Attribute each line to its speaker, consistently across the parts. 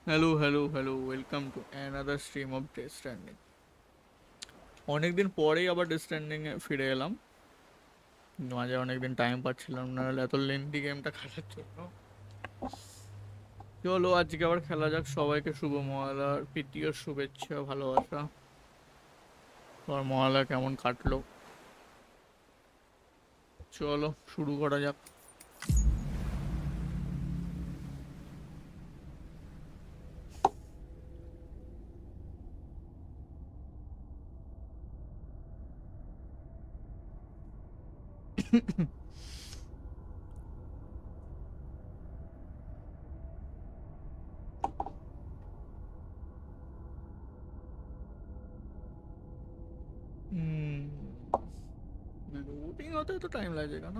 Speaker 1: Hello, hello. Welcome to another stream of Death Stranding. অনেকদিন পরেই আবার Death Stranding এ ফিরে এলাম। মাঝে অনেকদিন টাইম পাচ্ছিলাম না, নাহলে এত লেন্থি গেমটা খেলার জন্য। চলো আজকে আবার খেলা যাক। সবাইকে শুভ মহালয়ার প্রীতি ও শুভেচ্ছা, ভালোবাসা। তোমার মহালয়া কেমন কাটলো? চলো শুরু করা যাক। লোডিং হতে তো টাইম লাগে কেন?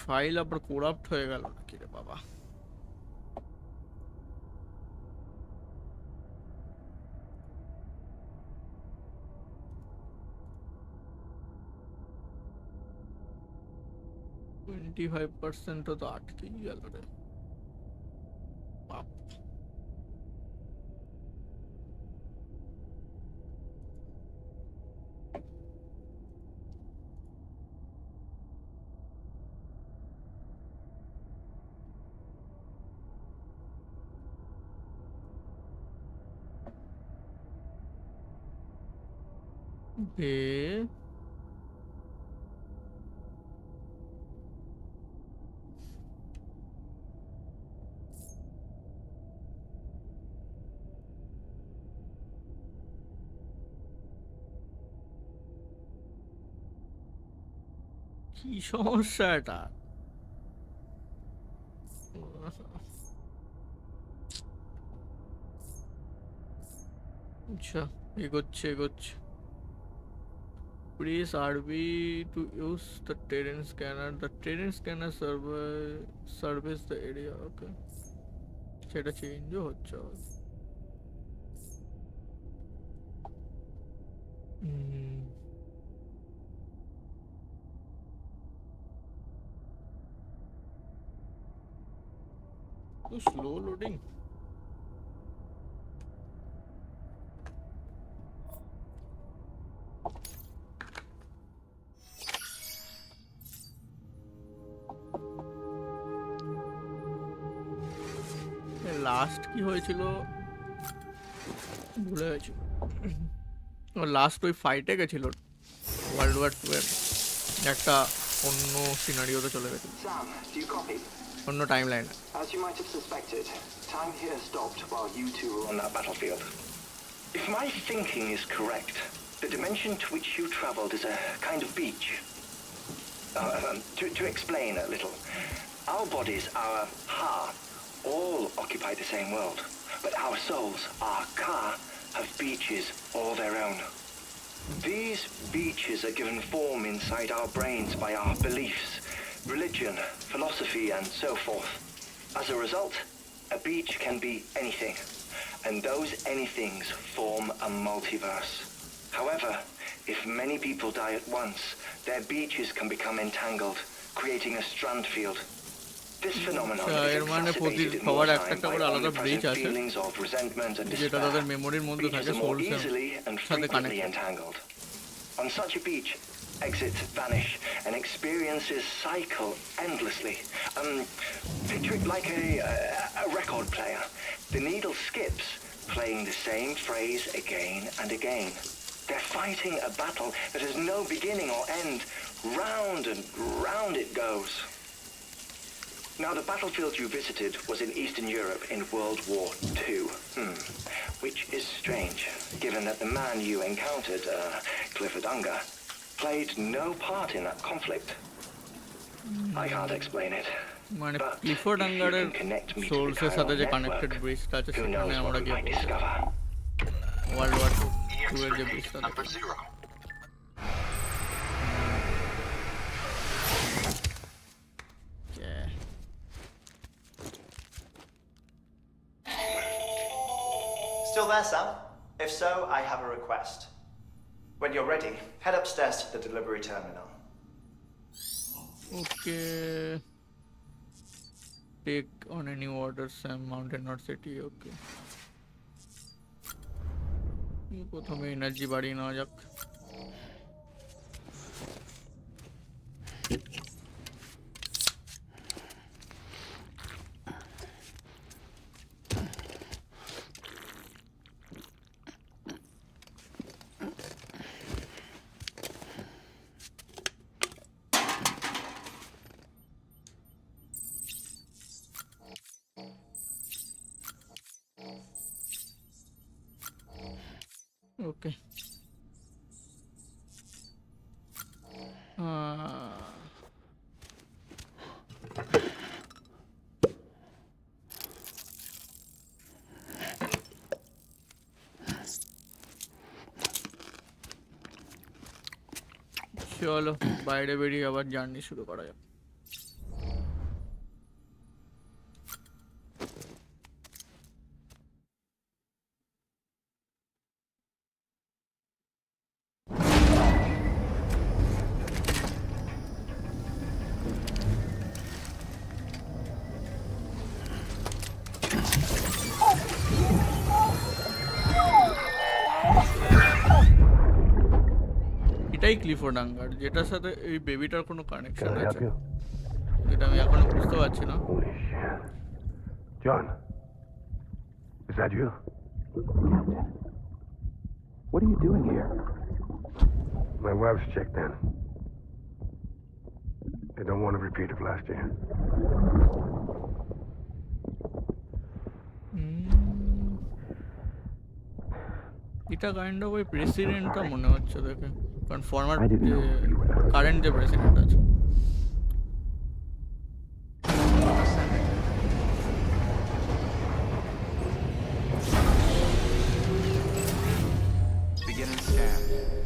Speaker 1: ফাইল আবার করাপ্ট হয়ে গেল নাকি রে বাবা? $25% তো আটকেই গেল রে বাপ। বে কি সমস্যা এটা? আচ্ছা, এগোচ্ছে। Press RB to use the terrain scanner. The terrain scanner surveys the area. Okay. সেটা চেঞ্জও হচ্ছে আবার। তো স্লো লোডিং। লাস্ট কি হয়েছিল ভুলে গেছি। লাস্ট ওই ফাইটে গেছিল World War II এর একটা অন্য সিনারিওতে চলে গেছিল,
Speaker 2: Sam, do you copy?
Speaker 1: অন্য টাইম লাইনে।
Speaker 2: As you might have suspected, time here stopped while you two were on that battlefield. If my thinking is correct, the dimension to which you traveled is a kind of beach. To explain a little, our bodies, our ha, all occupy the same world, but our souls, our ka, have beaches all their own. These beaches are given form inside our brains by our beliefs, religion, philosophy, and so forth. As a result, a beach can be anything, and those anythings form a multiverse. However, if many people die at once, their beaches can become entangled, creating a strand field. This phenomenon is exacerbated in wartime by omnipresent feelings of resentment and despair. Beaches are more easily and frequently entangled. On such a beach, exits vanish and experiences cycle endlessly. Picture it like a record player. The needle skips, playing the same phrase again and again. They're fighting a battle that has no beginning or end. Round and round it goes. Now, the battlefield you visited was in Eastern Europe in World War II. Which is strange, given that the man you encountered, Clifford Unger, played no part in that conflict. I can't explain it.
Speaker 1: মানে Clifford আঙ্গারের সোর্সের সাথে যে connected ব্রিজটা আছে সেখানে আমরা গিয়ে world war two এর যে ব্রিজটা
Speaker 3: Still there, Sam? If so, I have a request. When you're ready, head upstairs to the delivery terminal.
Speaker 1: Okay. Take on any order, Sam. Mountain North City. Okay. প্রথমে energy বাড়িয়ে নেওয়া যাক। Okay. চলো বাইরে বেরিয়ে আবার জার্নি শুরু করা যাক। এটাই ক্লিফোর্ড আঙ্গার, যেটার সাথে এই বেবিটার কোনো কানেকশন আছে যেটা আমি এখনো বুঝতে পারছি না।
Speaker 4: John, is that you? What are you doing here? My wife's checked in. They don't want a repeat of last year.
Speaker 1: এটা কাইন্ড অফ ওই প্রেসিডেন্টটা মনে হচ্ছে দেখে, কারণ ফরমার কারেন্ট যে প্রেসিডেন্ট আছে।
Speaker 5: Beginning scan.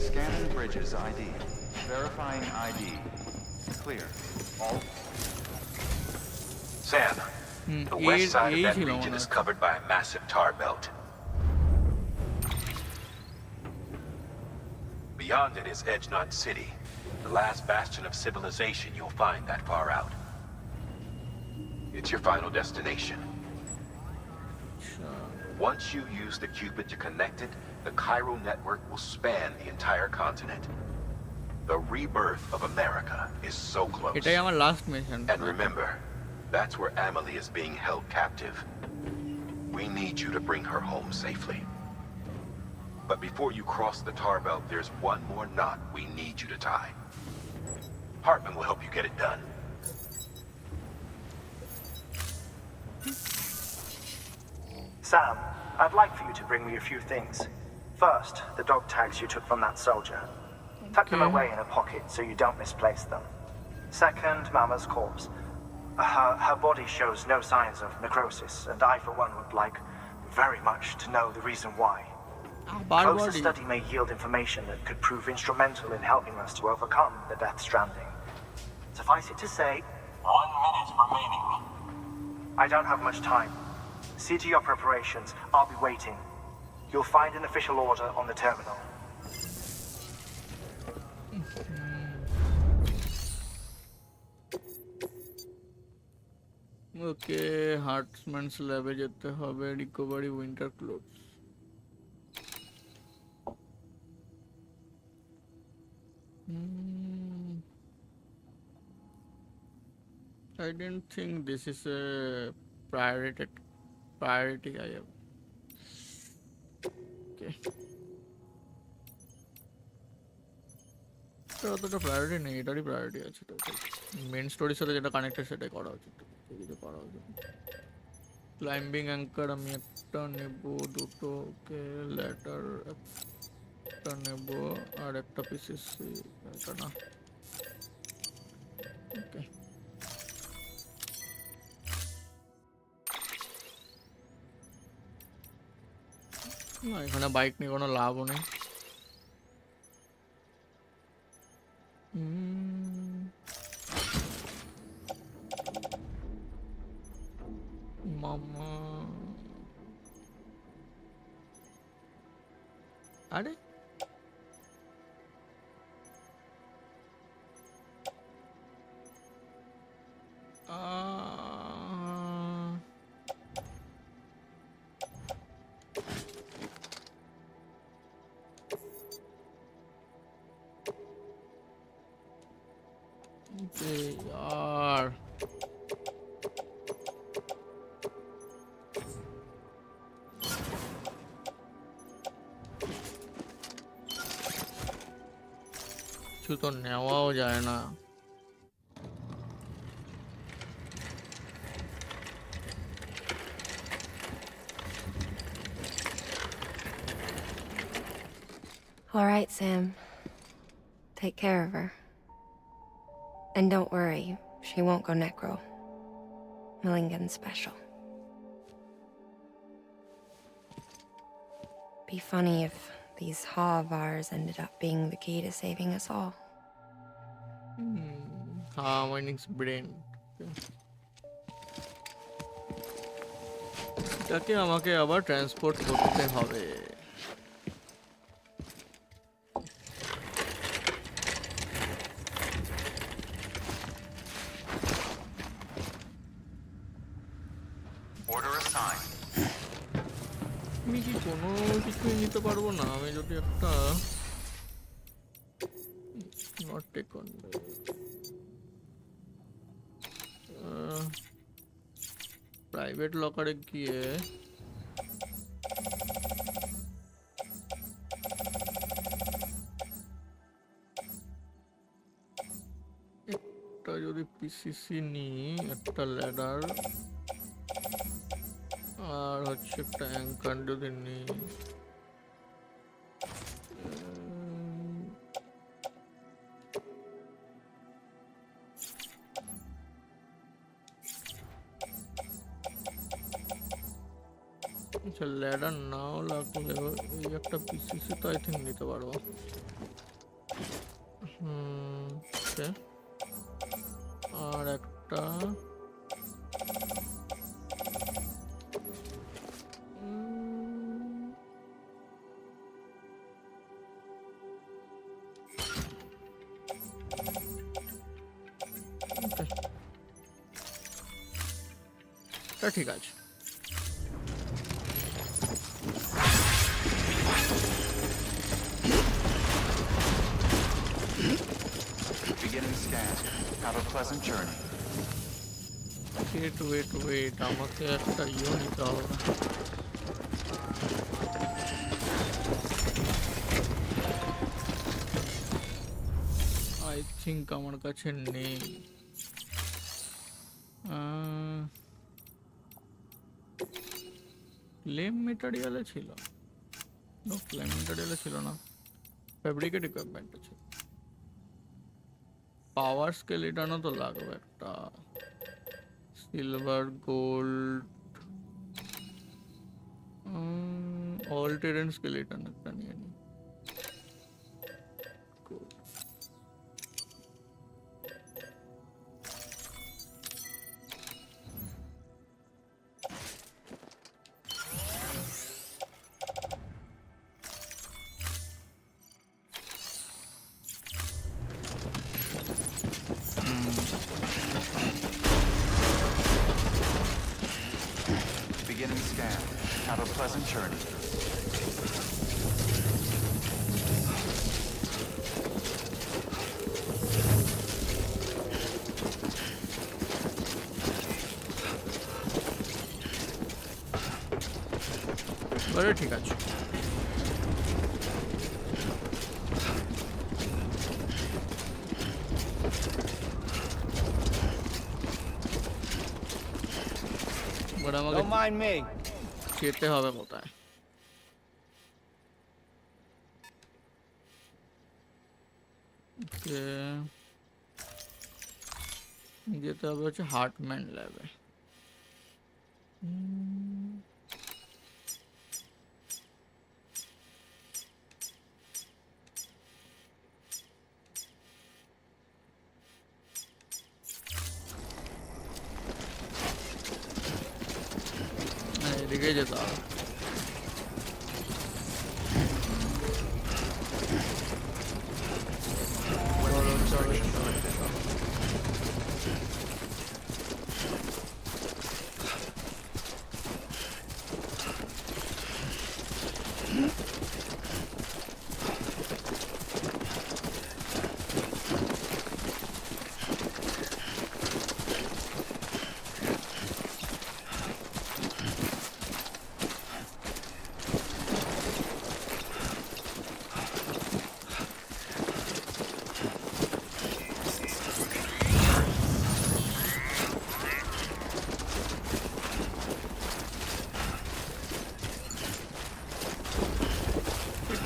Speaker 5: Scanning bridges ID. Verifying ID. Clear. All.
Speaker 6: Sam, the west side of that region is covered by a massive tar belt. Beyond it is Edgenot City, the last bastion of civilization you'll find that far out. It's your final destination. Once you use the Cupid to connect it, the chiral network will span the entire continent. The rebirth of America is so close.
Speaker 1: এটাই আমার last mission.
Speaker 6: And remember, that's where Amelie is being held captive. We need you to bring her home safely. But before you cross the tar belt, there's one more knot we need you to tie. Hartman will help you get it done.
Speaker 3: Sam, I'd like for you to bring me a few things. First, the dog tags you took from that soldier. Tuck them away in a pocket so you don't misplace them. Second, Mama's corpse. Her body shows no signs of necrosis, and I, for one, would like very much to know the reason why.
Speaker 1: Bad
Speaker 3: Closer
Speaker 1: body.
Speaker 3: study may yield information that could prove instrumental in helping us to overcome the Death Stranding. Suffice it to say,
Speaker 7: 1 minute remaining.
Speaker 3: I don't have much time. See to your preparations. I'll be waiting. You'll find an official order on the terminal.
Speaker 1: Okay, Hartman's lab যেতে হবে, recovery winter clothes. I didn't think this is a priority I have. Okay. তো অতটা priority নেই, এটারই priority আছে। তো main স্টোরির সাথে যেটা কানেক্টেড সেটাই করা উচিত, কিছু করা উচিত। ক্লাইম্বিং অ্যাঙ্কার আমি একটা নেব, দুটো ওকে, ল্যাডার একটা নেব, আর একটা পিসিসি, এটা না। ওকে, না এখানে বাইক নিয়ে কোনো লাভও নেই। মামা, আরে यार কিছু তো নেওয়াও যায় না।
Speaker 8: All right, Sam. Take care of her. And don't worry, she won't go necro. Millingen's special. Be funny if these Ha of ours ended up being the key to saving us all.
Speaker 1: Mining's brain. এটাকে আমাকে আবার transport করতে হবে। আমি কি কোনো কিছুই নিতে পারবো না? আমি যদি একটা নট টেক অন প্রাইভেট লকারে গিয়ে একটা যদি পিসিসি নিই, একটা ল্যাডার, আর হচ্ছে একটা অ্যাঙ্কার যদি নিই, আচ্ছা ল্যাডার নাও লাগলে এই একটা পিসিসি তো আই থিঙ্ক নিতে পারবো। আর একটা ঠিক আছে।
Speaker 5: Beginning scan. Have a pleasant journey.
Speaker 1: Wait, আমাকে একটা ইয়ে নিতে হবে। আই থিঙ্ক আমার কাছে নেই। ফ্লেম মেটেরিয়ালে ছিল, নো ফ্লেম মেটেরিয়ালে ছিল না, ফ্যাব্রিকেট ইকুইপমেন্ট ছিল। পাওয়ার স্কেলিটনও তো লাগবে একটা, silver gold all terrain skeleton একটা নিয়ে নিই।
Speaker 5: Beginning scan. Have a pleasant journey.
Speaker 1: আরে ঠিক আছে, আমাকে
Speaker 9: Don't mind me.
Speaker 1: যেতে হবে কোথায়? যেতে হবে হচ্ছে হার্টম্যান ল্যাবে। এদিকে যেতে হবে।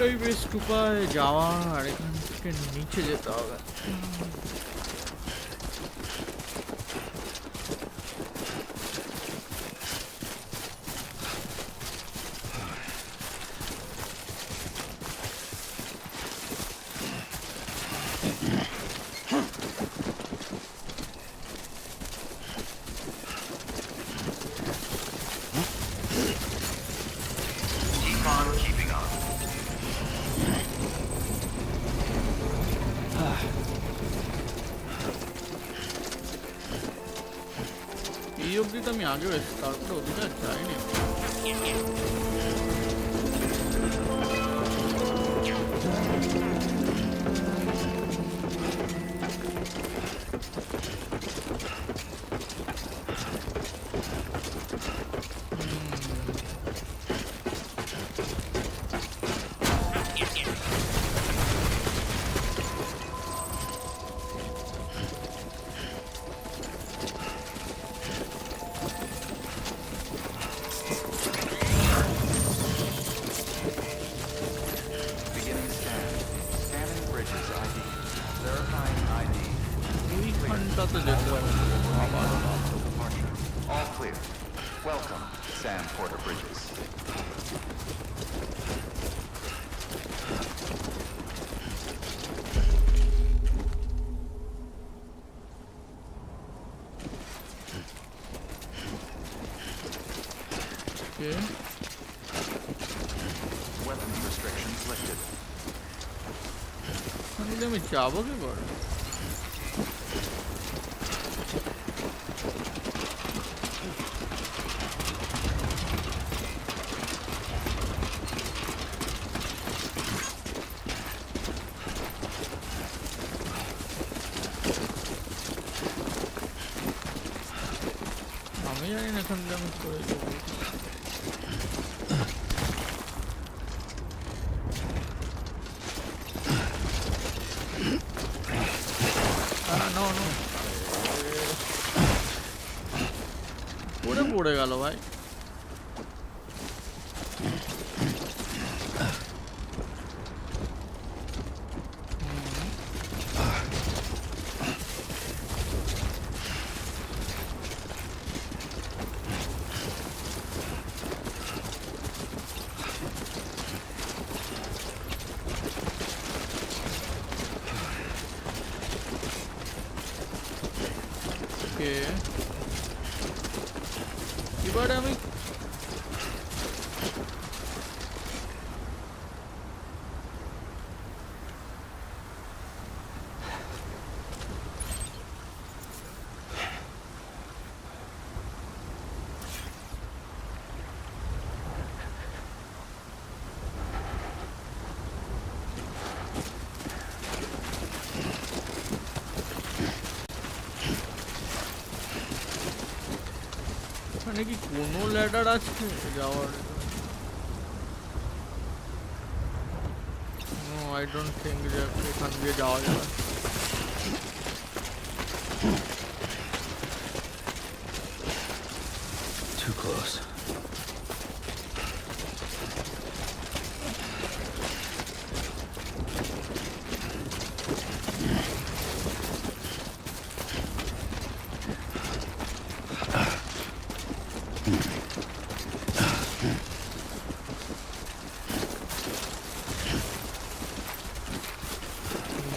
Speaker 1: এটাই বেস্ট উপায় যাওয়ার, এখান থেকে নিচে যেতে হবে। এই অবধি তো আমি আগেও এসেছি, তারপরে ওদিকে আর যাইনি। এইখানটাতে যেতে হবে।
Speaker 5: All clear. Welcome, Sam Porter Bridges.
Speaker 1: Okay.
Speaker 5: Weapons restrictions lifted.
Speaker 1: আমি যাবো কি করে? আমি জানি না এখান থেকে আমি করে যাবো। পড়ে গেল ভাই। এবারে আমি এখানে কি কোনো ল্যাডার আছে যাওয়ার? নো, আই ডোন্ট থিঙ্ক যে এখান দিয়ে যাওয়া যাবে।
Speaker 4: Too close.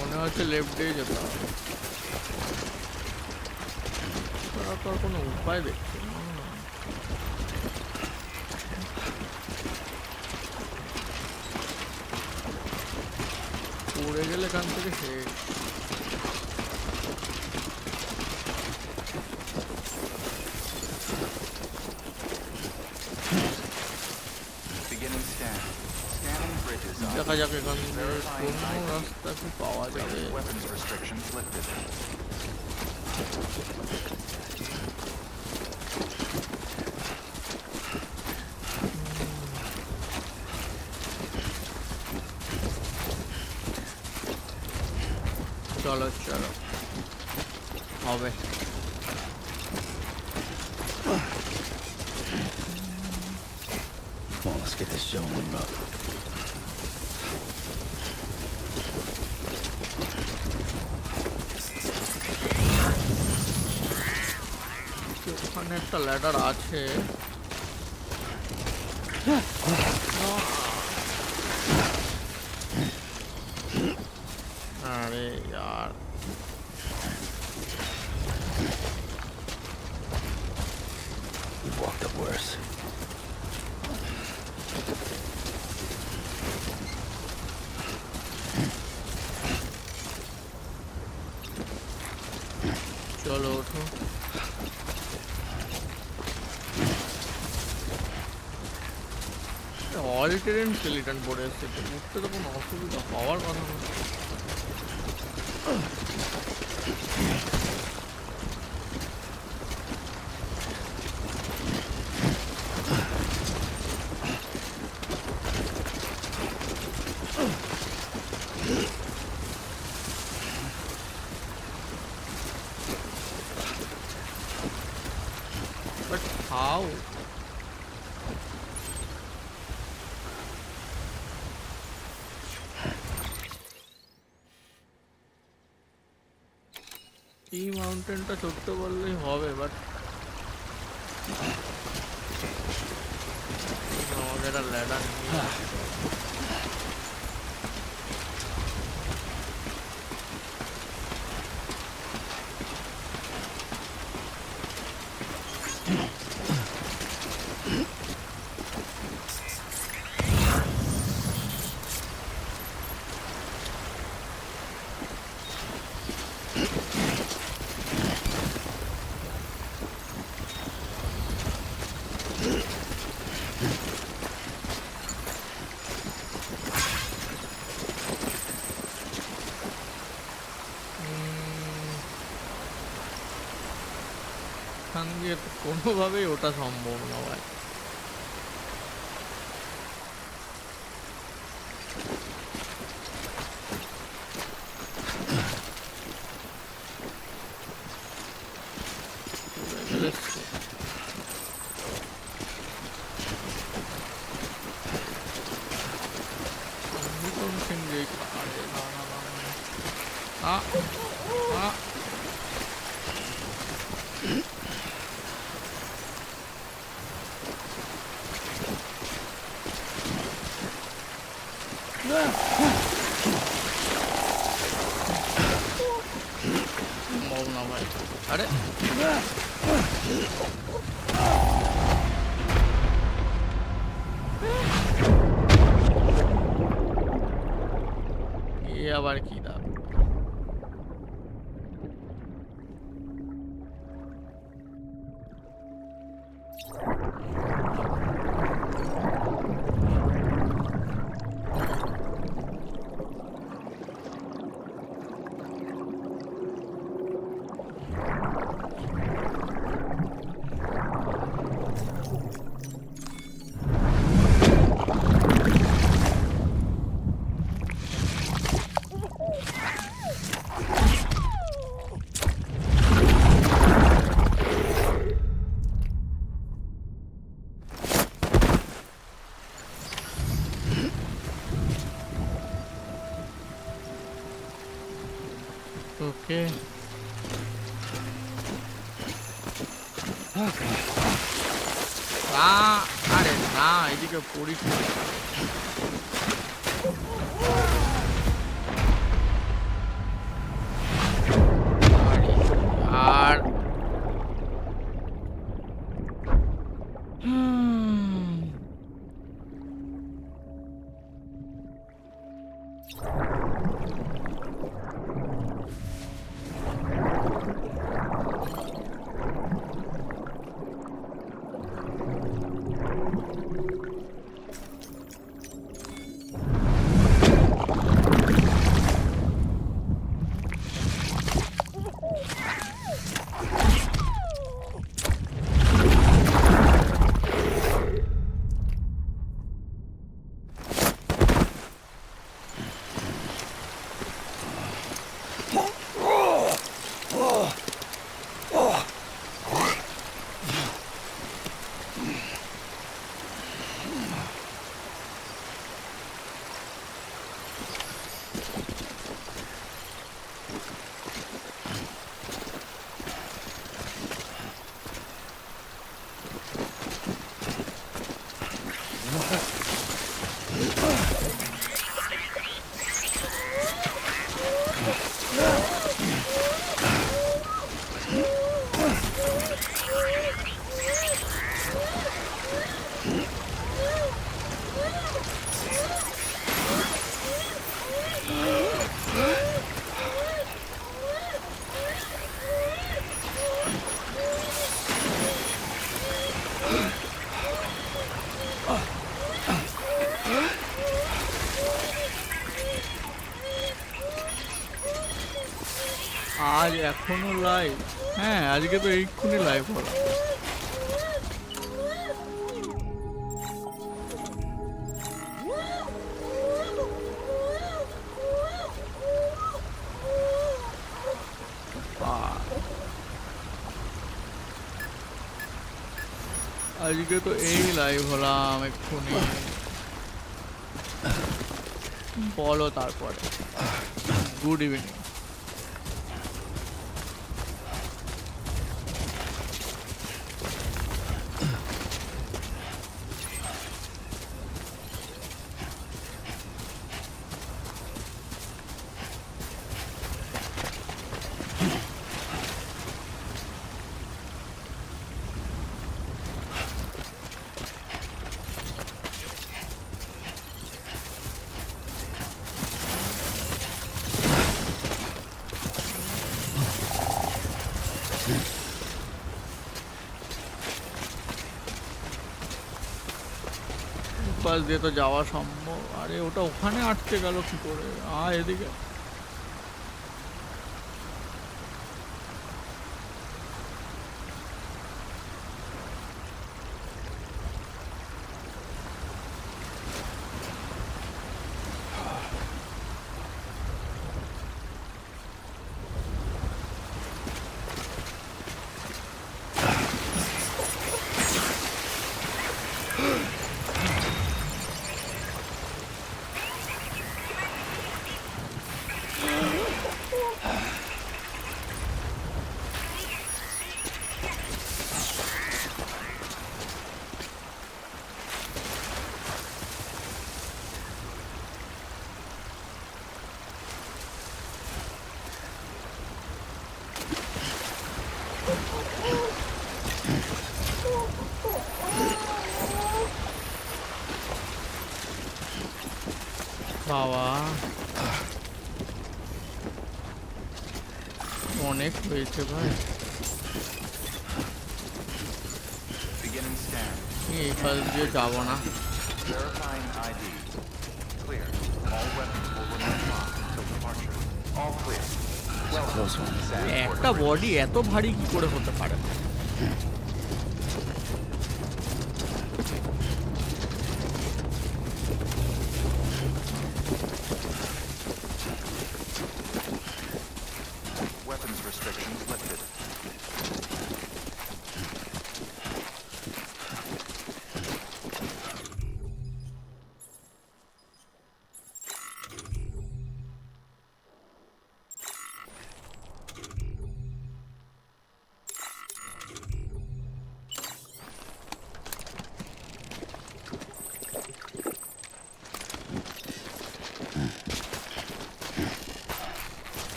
Speaker 1: মনে হচ্ছে লেফট দিয়ে যেতে হবে। তারা তো আর কোনো উপায় দেখছি না। পড়ে গেলে এখান থেকে শেষ।
Speaker 5: Beginning scan. Scanning bridges.
Speaker 1: দেখা যাক এখান থেকে কোনো রাস্তা কি পাওয়া যাবে।
Speaker 5: Weapons restrictions lifted.
Speaker 1: চলো চলো, হবে।
Speaker 4: Come on, let's get this show on up.
Speaker 1: ওখানে একটা ল্যাডার আছে। আরে यार,
Speaker 4: We've walked up worse.
Speaker 1: চলো ওঠো। অল টেরেন স্কেলিটন পড়ে এসছে, তো উঠতে তো কোনো অসুবিধা হওয়ার কথা না। But how? এই মাউন্টেনটা চড়তে পারলেই হবে, বাট আমাকে একটা ল্যাডার নিয়ে এখান দিয়ে তো কোনোভাবেই ওটা সম্ভব না ভাই। সম্ভব না ভাই। আরে আরে না, এদিকে পড়িস না। আর আজ এখনো লাইভ? হ্যাঁ, আজকে তো এইক্ষুনি লাইভ হলো। আজকে তো এই লাইভ হলাম এক্ষুনি। বলো তারপরে। Good evening. পাশ দিয়ে তো যাওয়া সম্ভব। আরে ওটা ওখানে আটকে গেল কি করে? এদিকে বাবা অনেক হয়েছে ভাই।
Speaker 5: Beginning scan.
Speaker 1: এই পাশ দিয়ে যাবো না।
Speaker 5: Verifying ID. Clear. All weapons will remain locked until departure. All clear. Welcome to SAD
Speaker 1: একটা বডি এত ভারী কি করে হতে পারে?
Speaker 5: Weapons restrictions lifted.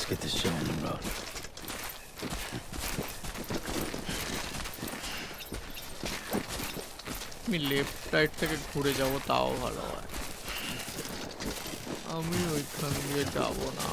Speaker 9: get this show on the road.
Speaker 1: আমি লেফট সাইড থেকে ঘুরে যাব তাও ভালো হয়। আমি ওইখান দিয়ে যাব না।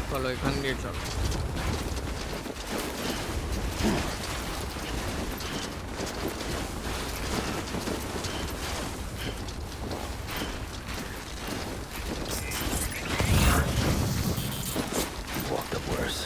Speaker 1: চলো এখান দিয়ে চলো।
Speaker 9: Walked up worse.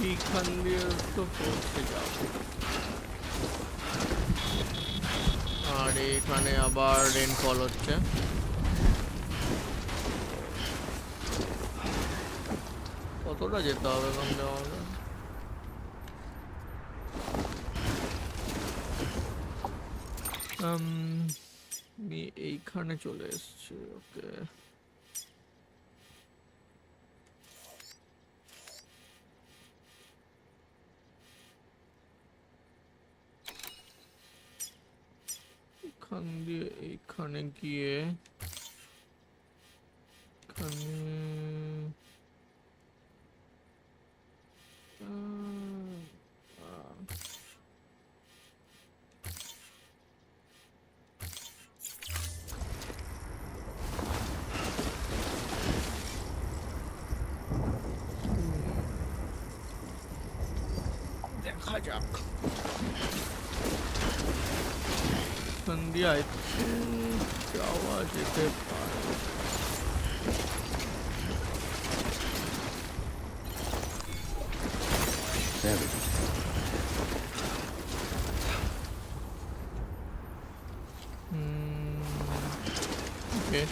Speaker 1: এইখান দিয়ে তো পৌঁছে যাব, আর এখানে আবার রেনফল হচ্ছে। কতটা যেতে হবে এখান দিয়ে আমাদের? আমি এইখানে চলে এসেছি। ওকে, এখান দিয়ে এইখানে গিয়ে এখানে দেখা যাক। এখান দিয়ে যাওয়া যেতে পারে।
Speaker 9: There we go.
Speaker 1: Okay.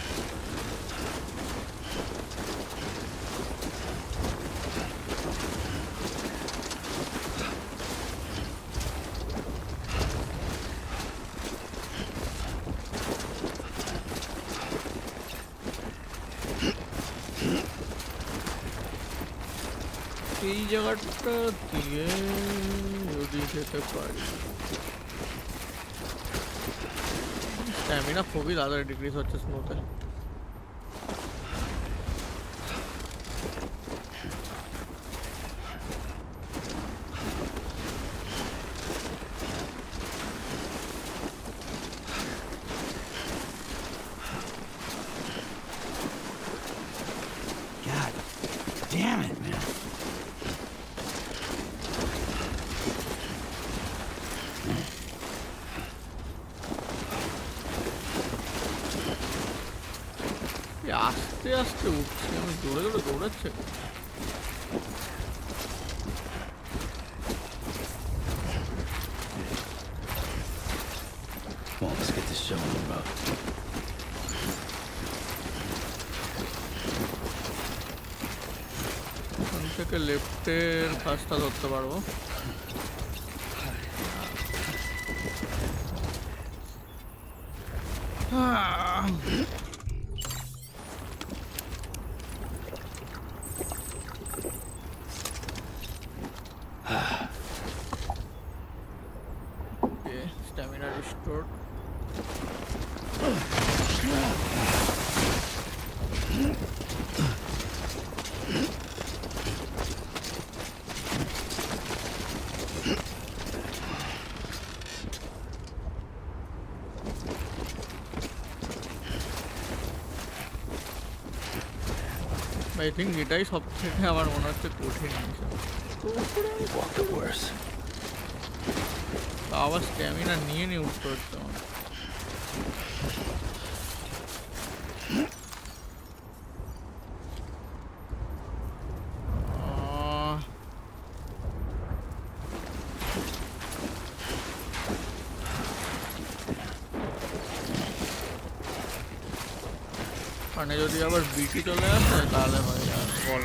Speaker 1: এই জায়গাটা দিয়ে যদি যেতে পারি। স্ট্যামিনা খুবই তাড়াতাড়ি ডিক্রিজ হচ্ছে স্নোতে।
Speaker 9: God damn it, man.
Speaker 1: আস্তে আস্তে উঠছি, আমি দৌড়ে দৌড়ে দৌড়াচ্ছে।
Speaker 9: Come on, let's get this show on the road.
Speaker 1: এখান থেকে লেফটের কাজটা ধরতে পারবো। Stamina restored. আই থিঙ্ক এটাই সব থেকে আমার মনে হচ্ছে কঠিন মিশন।
Speaker 9: Walk the worst.
Speaker 1: আবার স্ট্যামিনা নিয়ে উঠতে হচ্ছে আমার। মানে যদি আবার বিটি চলে আসে তাহলে হয়ে যাবে বল।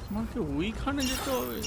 Speaker 1: আমাকে ওইখানে যেতে হবে।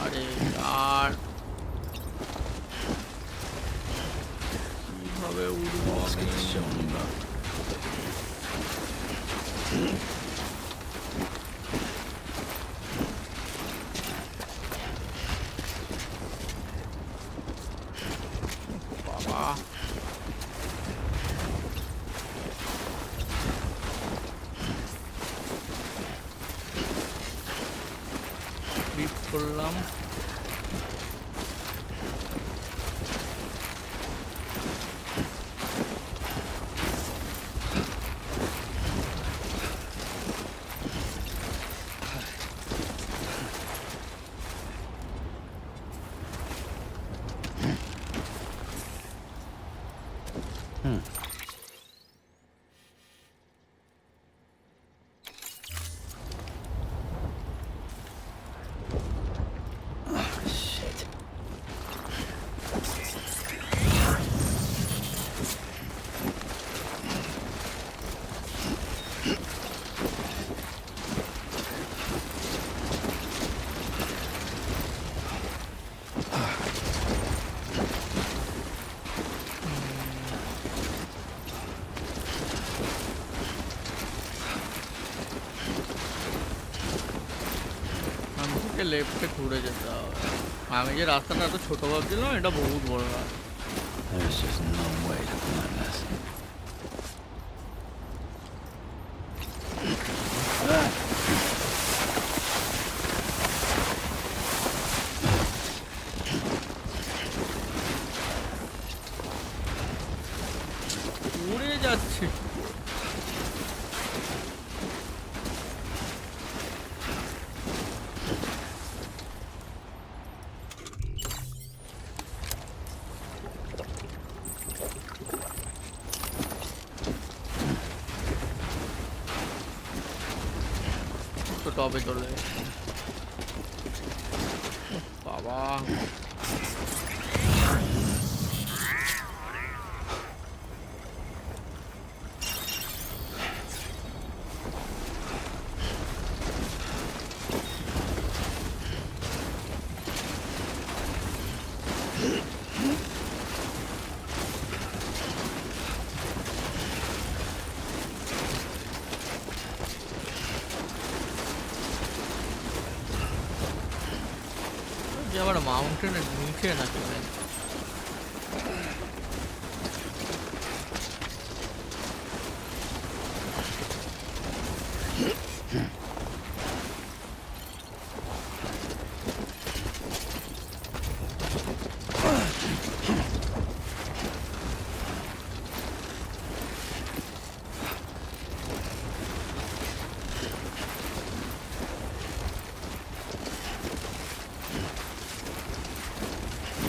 Speaker 1: আরে আর কিভাবে উঠবো
Speaker 9: Let's
Speaker 1: আমি?
Speaker 9: get this show about.
Speaker 1: বাবা ক্লিক করলাম।
Speaker 9: Shit.
Speaker 1: আমাকে লেফটে ঘুরে যেতে হবে। আমি যে রাস্তাটা এত ছোট ভাবছিলাম এটা বহুত বড় রাস্তা।
Speaker 9: There's just no way to climb this.
Speaker 1: উড়ে যাচ্ছে। তো টবে চলে বাবা। মাউন্টেনের নিচে নাকি ভাই?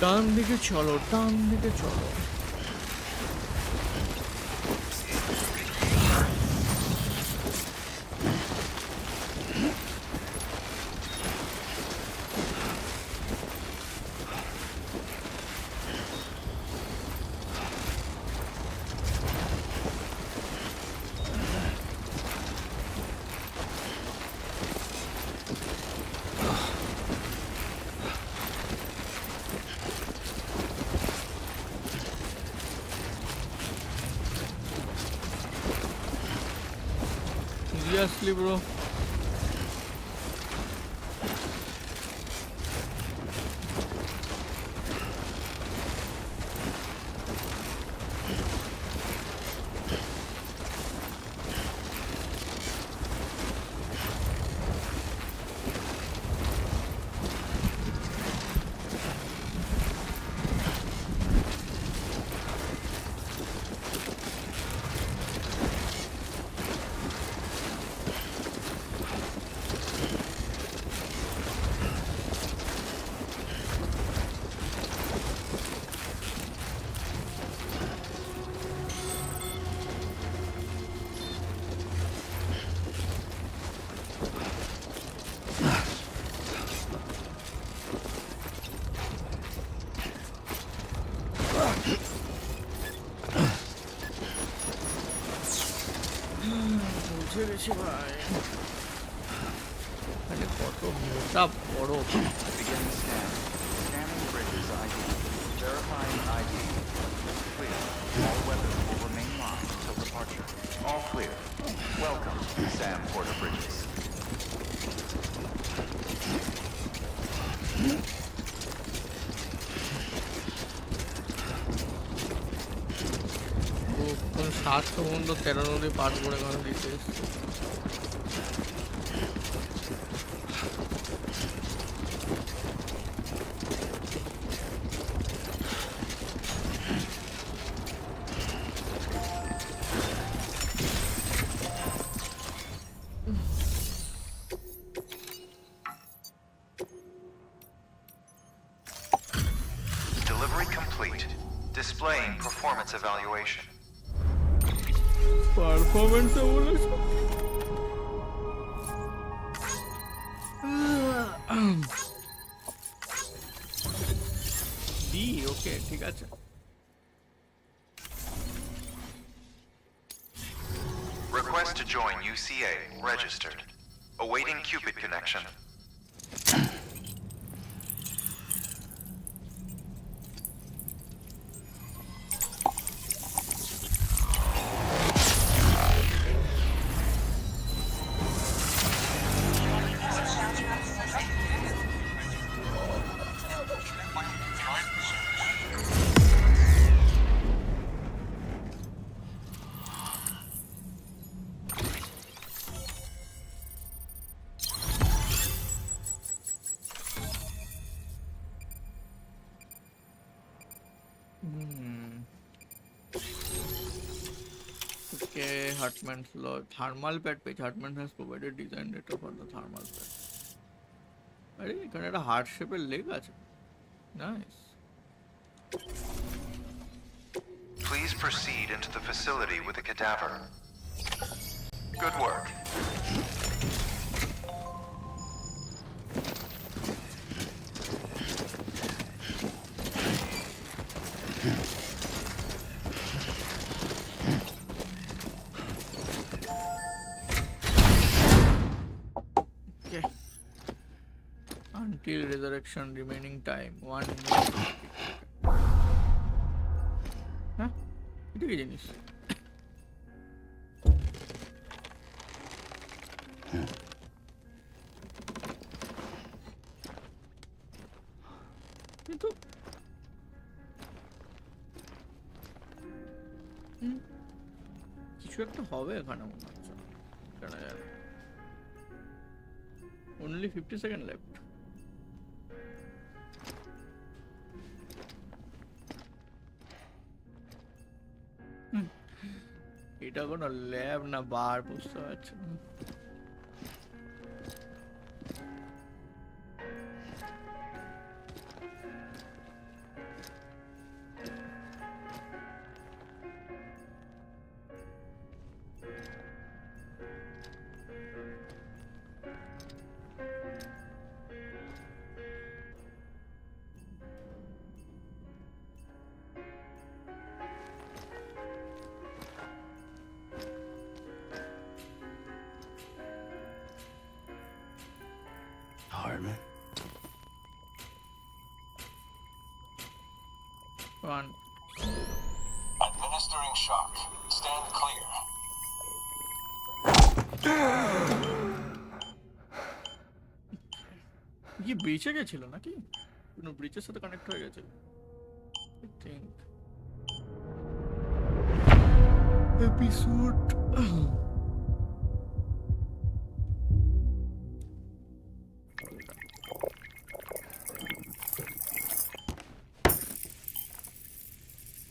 Speaker 1: ডান দিকে চলো, ডান দিকে চলো। Seriously, bro. বুঝে গেছি ভাই, মানে কত মোটা বড়।
Speaker 5: Begin scan. Scanning bridges ID. Verifying ID. Clear. All weapons will remain locked until departure. All clear. Welcome, Sam Porter Bridges.
Speaker 1: কোন 7 সমুদ্র 13 নদী পার করে গেল দিতে।
Speaker 5: Delivery complete. Displaying performance evaluation.
Speaker 1: Performance বলেছে ডি। ওকে, ঠিক আছে।
Speaker 5: Request to join UCA. Registered. Awaiting Cupid connection.
Speaker 1: Okay, Hartman's law. Thermal pad page. Hartman has provided design data for the thermal pad. আরে এখানে একটা হার্ট শেপের leg আছে। Nice.
Speaker 5: Please proceed into the facility with the cadaver. Good work.
Speaker 1: Okay. Until resurrection, remaining time 1 minute. হ্যাঁ, এটা কি জিনিস? কিছু একটা হবে এখানে মনে হচ্ছে, জানা যায় না। Only 50 seconds left. এটা কোনো ল্যাব না বার বুঝতে পারছি না।
Speaker 9: Hardman.
Speaker 1: Run.
Speaker 7: Administering shock. Stand clear.
Speaker 1: কি ব্রিচে গেছিল নাকি? কোনো ব্রিচের সাথে কানেক্ট হয়ে গেছে I think. Episode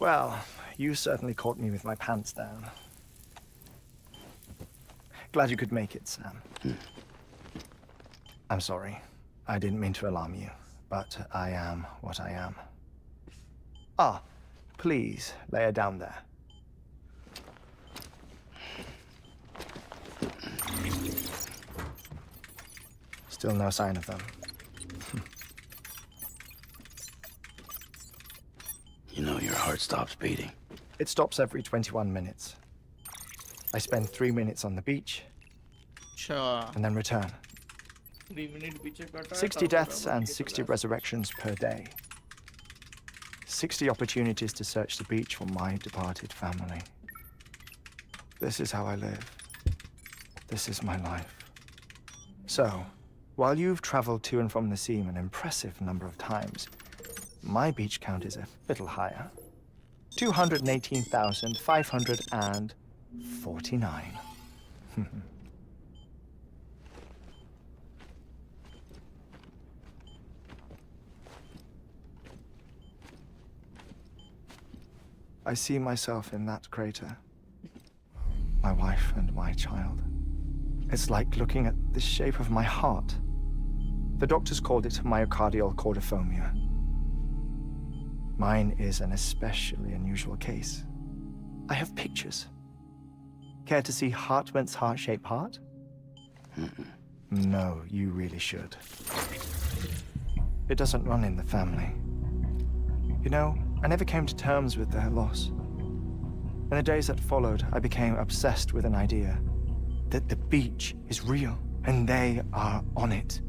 Speaker 3: Well, you certainly caught me with my pants down. Glad you could make it, Sam. I'm sorry. I didn't mean to alarm you, but I am what I am. Ah, please lay her down there. Still no sign of them.
Speaker 9: You know your heart stops beating.
Speaker 3: It stops every 21 minutes. I spend 3 minutes on the beach
Speaker 1: আচ্ছা
Speaker 3: and then return.
Speaker 1: 3 minute বিচে কাটা
Speaker 3: 60 deaths and 60 resurrections per day. 60 opportunities to search the beach for my departed family. This is how I live. This is my life. So, while you've traveled to and from the sea an impressive number of times, my beach count is a little higher. 218,549. I see myself in that crater. My wife and my child. It's like looking at the shape of my heart. The doctors called it myocardial cordiformia. Mine is an especially unusual case. I have pictures. Care to see Hartman's heart-shaped heart? No, you really should. It doesn't run in the family. You know, I never came to terms with their loss. In the days that followed, I became obsessed with an idea that the beach is real and they are on it.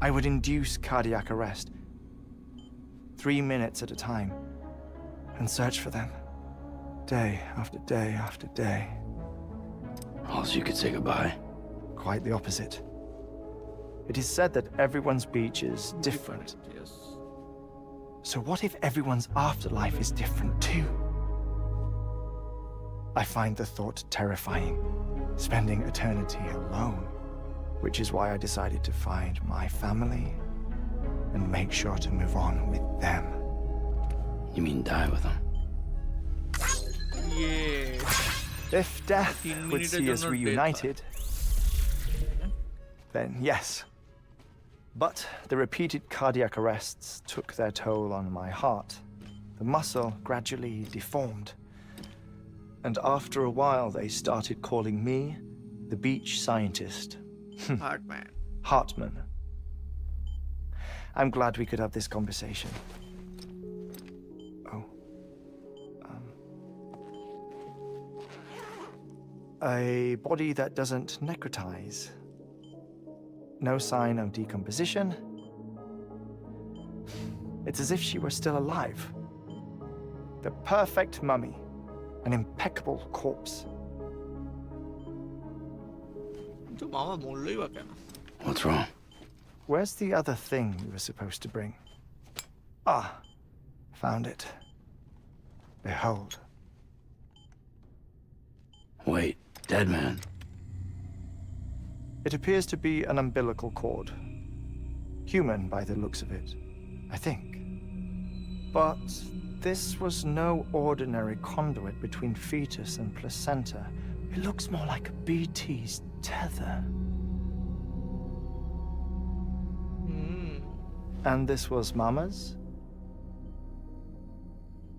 Speaker 3: I would induce cardiac arrest, 3 minutes at a time, and search for them, day after day after day.
Speaker 9: Also, you could say goodbye.
Speaker 3: Quite the opposite. It is said that everyone's beach is different.
Speaker 1: Yes.
Speaker 3: So what if everyone's afterlife is different too? I find the thought terrifying, spending eternity alone, which is why I decided to find my family and make sure to move on with them.
Speaker 9: You mean die with them?
Speaker 1: Yeah.
Speaker 3: If death would see us reunited, then yes. But the repeated cardiac arrests took their toll on my heart. The muscle gradually deformed. And after a while, they started calling me the beach scientist.
Speaker 1: Hartman.
Speaker 3: Hartman. I'm glad we could have this conversation. Oh. A body that doesn't necrotize. No sign of decomposition. It's as if she were still alive. The perfect mummy. An impeccable corpse.
Speaker 1: তো মামা মরলই বা কেন?
Speaker 9: What's wrong?
Speaker 3: Where's the other thing you were supposed to bring? Ah, found it. Behold.
Speaker 9: Wait, dead man.
Speaker 3: It appears to be an umbilical cord. Human by the looks of it, I think. But this was no ordinary conduit between fetus and placenta. It looks more like a BT's tether. And this was Mama's?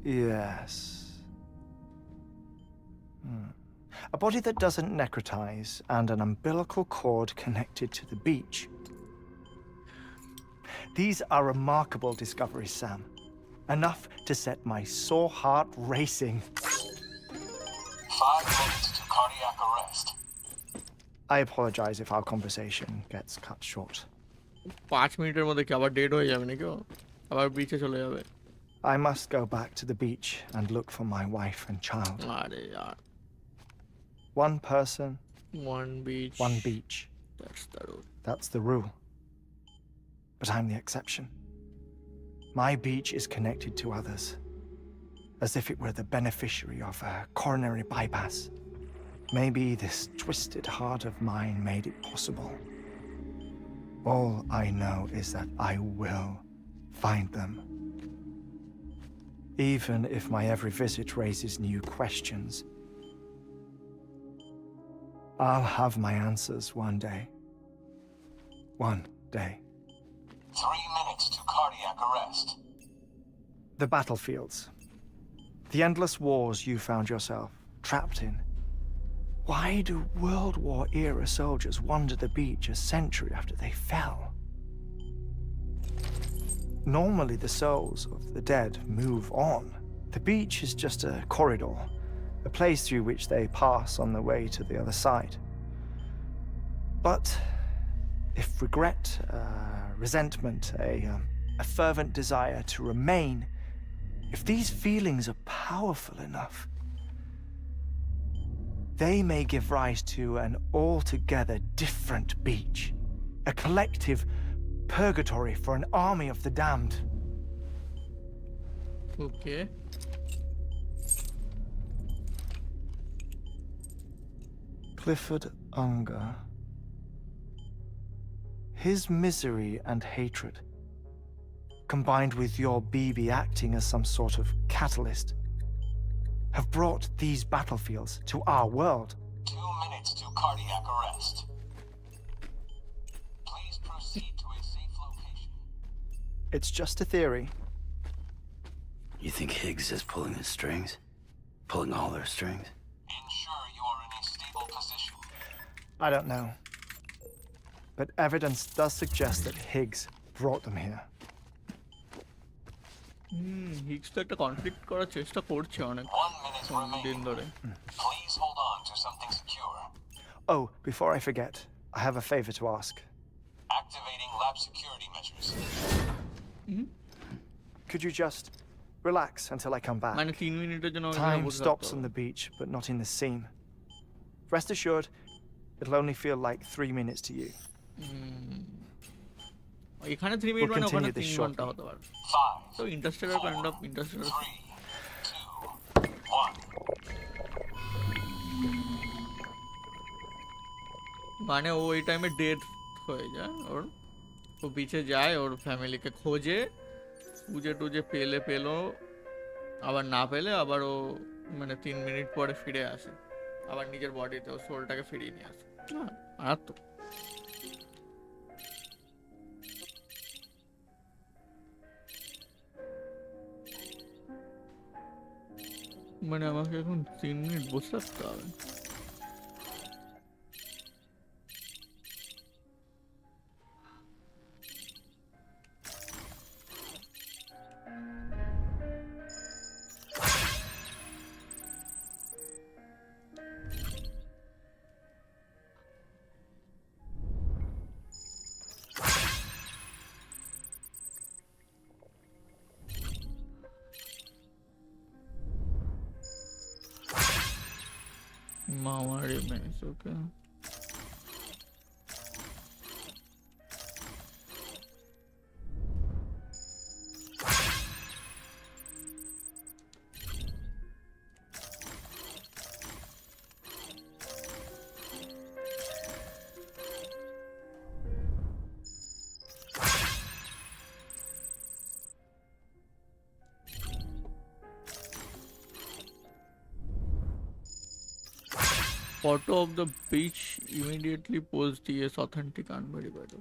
Speaker 3: Yes. A body that doesn't necrotize and an umbilical cord connected to the beach. These are remarkable discoveries, Sam. Enough to set my sore heart racing.
Speaker 7: 5 minutes to cardiac arrest.
Speaker 3: I apologize if our conversation gets cut short.
Speaker 1: 5 মিনিটের মধ্যে কি আবার dead হয়ে যাবে নাকি ও? আবার বিচে চলে যাবে?
Speaker 3: I must go back to the beach and look for my wife and child.
Speaker 1: আরে यार,
Speaker 3: One person,
Speaker 1: one beach.
Speaker 3: one beach.
Speaker 1: That's the rule.
Speaker 3: That's the rule. But I'm the exception. My beach is connected to others, as if it were the beneficiary of a coronary bypass. Maybe this twisted heart of mine made it possible. All I know is that I will find them. Even if my every visit raises new questions, I'll have my answers one day. One day.
Speaker 7: 3 minutes to cardiac arrest.
Speaker 3: The battlefields. The endless wars you found yourself trapped in. Why do World War-era soldiers wander the beach a century after they fell? Normally the souls of the dead move on. The beach is just a corridor, a place through which they pass on the way to the other side. But if regret, resentment, a fervent desire to remain, if these feelings are powerful enough, they may give rise to an altogether different beach, a collective purgatory for an army of the damned.
Speaker 1: Okay.
Speaker 3: Clifford Unger. His misery and hatred, combined with your BB acting as some sort of catalyst, have brought these battlefields to our world.
Speaker 7: 2 minutes to cardiac arrest. Please proceed to a safe location.
Speaker 3: It's just a theory.
Speaker 9: You think Higgs is pulling his strings? Pulling all their strings?
Speaker 7: Ensure you are in a stable position.
Speaker 3: I don't know. But evidence does suggest that Higgs brought them here.
Speaker 1: Higgs তো একটা conflict করার চেষ্টা করছে অনেক
Speaker 7: 1 minute
Speaker 1: দিন
Speaker 7: remaining.
Speaker 1: ধরে।
Speaker 7: Please hold on to something secure.
Speaker 3: Oh, before I forget, I have a favor to ask.
Speaker 7: Activating lab security measures.
Speaker 3: Could you just relax until I come back?
Speaker 1: মানে 3 মিনিটের জন্য ওখানে
Speaker 3: Time
Speaker 1: বসে
Speaker 3: stops
Speaker 1: থাকতে
Speaker 3: on
Speaker 1: হবে।
Speaker 3: the beach, but not in the scene. Rest assured, it'll only feel like 3 minutes to you.
Speaker 1: এখানে 3 minute
Speaker 3: We'll
Speaker 1: মানে ওখানে
Speaker 3: continue this
Speaker 1: 3 ঘন্টা
Speaker 3: shortly.
Speaker 1: হতে পারে।
Speaker 7: 5,
Speaker 1: তো ইন্টারস্টেলার কাইন্ড অফ ইন্টারস্টেলার
Speaker 7: 3, 2, 1.
Speaker 1: মানে ও ওই টাইমে ডেথ হয়ে যায় ওর, ও বিচে যায় ওর ফ্যামিলিকে খোঁজে, খুঁজে টুজে পেলো, আবার না পেলে আবার ও মানে 3 মিনিট পরে ফিরে আসে, আবার নিজের বডিতে ও সোলটাকে ফিরিয়ে নিয়ে আসে। আর তো মানে আমাকে এখন 3 মিনিট বসে থাকতে হবে। Mama remains, okay. Photo of the beach immediately post DS authentic unverified.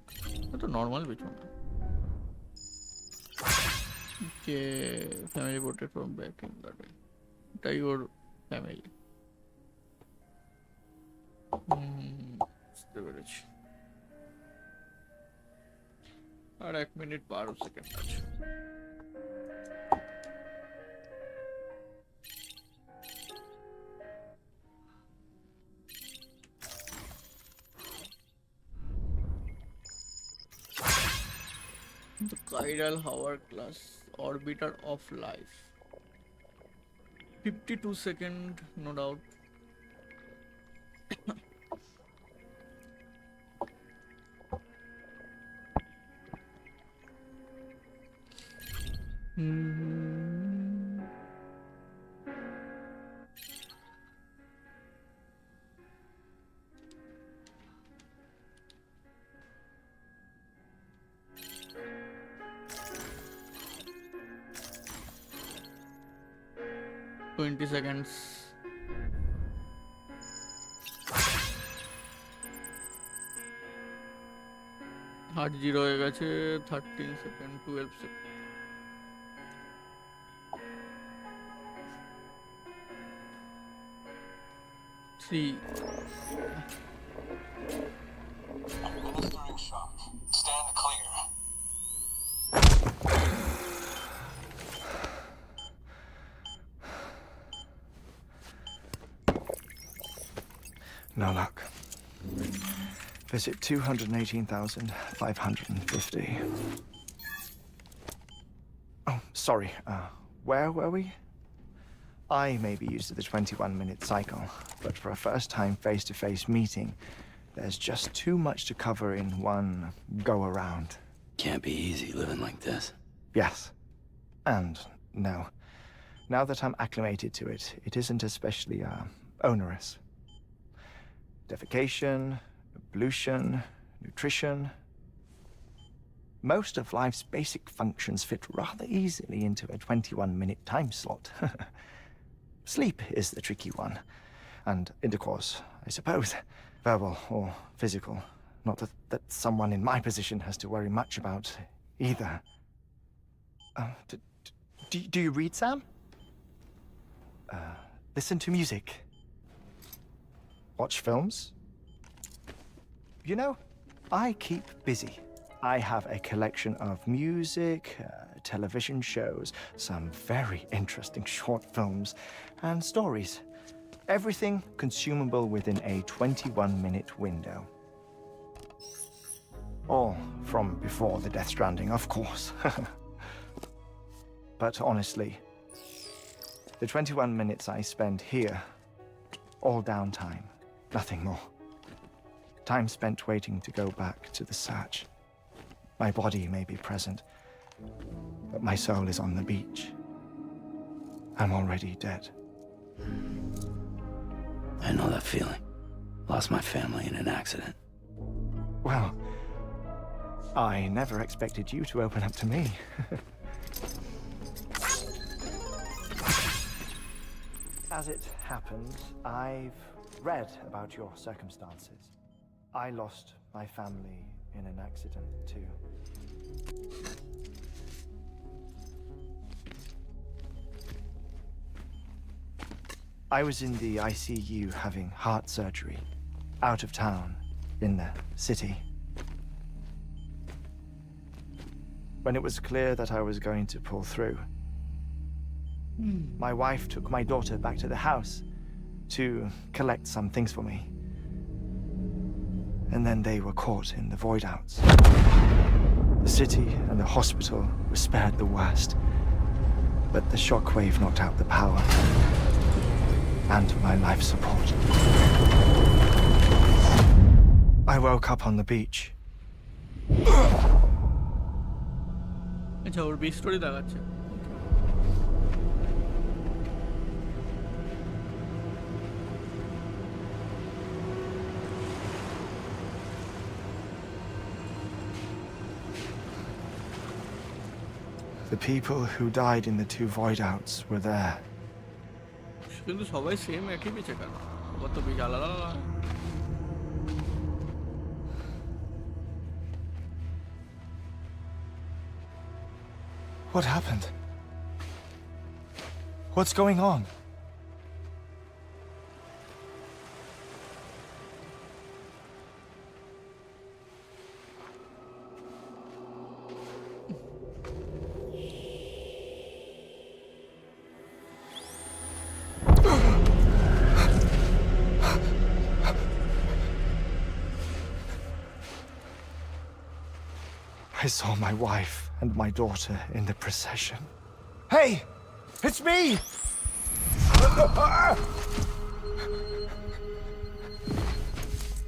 Speaker 1: That's a normal beach one. Okay, family portrait from back in the day. That your family. বুঝতে পেরেছি। আর 1 মিনিট 12 সেকেন্ড আছে। The chiral hourglass orbiter of life. 52 second, no doubt. Twenty seconds. Heart 0 হয়ে গেছে 13 second 12 second
Speaker 7: Administering shock. Stand clear.
Speaker 3: No luck. Visit 218,550. Oh, sorry. Where were we? I may be used to the 21-minute cycle, but for a first-time face-to-face meeting, there's just too much to cover in one go-around.
Speaker 9: Can't be easy living like this.
Speaker 3: Yes. And no. Now that I'm acclimated to it, it isn't especially, onerous. Defecation, pollution, nutrition. Most of life's basic functions fit rather easily into a 21-minute time slot. Sleep is the tricky one. And intercourse, I suppose. Verbal or physical. Not that someone in my position has to worry much about either. Do you read, Sam? Listen to music. Watch films? You know, I keep busy. I have a collection of music, television shows, some very interesting short films, and stories. Everything consumable within a 21-minute window. All from before the Death Stranding, of course. But honestly, the 21 minutes I spend here, all downtime, nothing more. Time spent waiting to go back to the search. My body may be present, but my soul is on the beach. I'm already dead.
Speaker 9: I know that feeling. Lost my family in an accident.
Speaker 3: Well, I never expected you to open up to me. As it happens, I've read about your circumstances. I lost my family in an accident too. I was in the ICU having heart surgery, out of town, in the city. When it was clear that I was going to pull through, my wife took my daughter back to the house to collect some things for me. And then they were caught in the void outs. The city and the hospital were spared the worst, but the shockwave knocked out the power and my life support. I woke up on the beach.
Speaker 1: আচ্ছা ওর big story দেখাচ্ছে।
Speaker 3: The people who died in the two void outs were there.
Speaker 1: কিন্তু সবাই same একই পিছে কেন? কত বিশাল
Speaker 3: What happened? What's going on? I saw my wife and my daughter in the procession. Hey! It's me!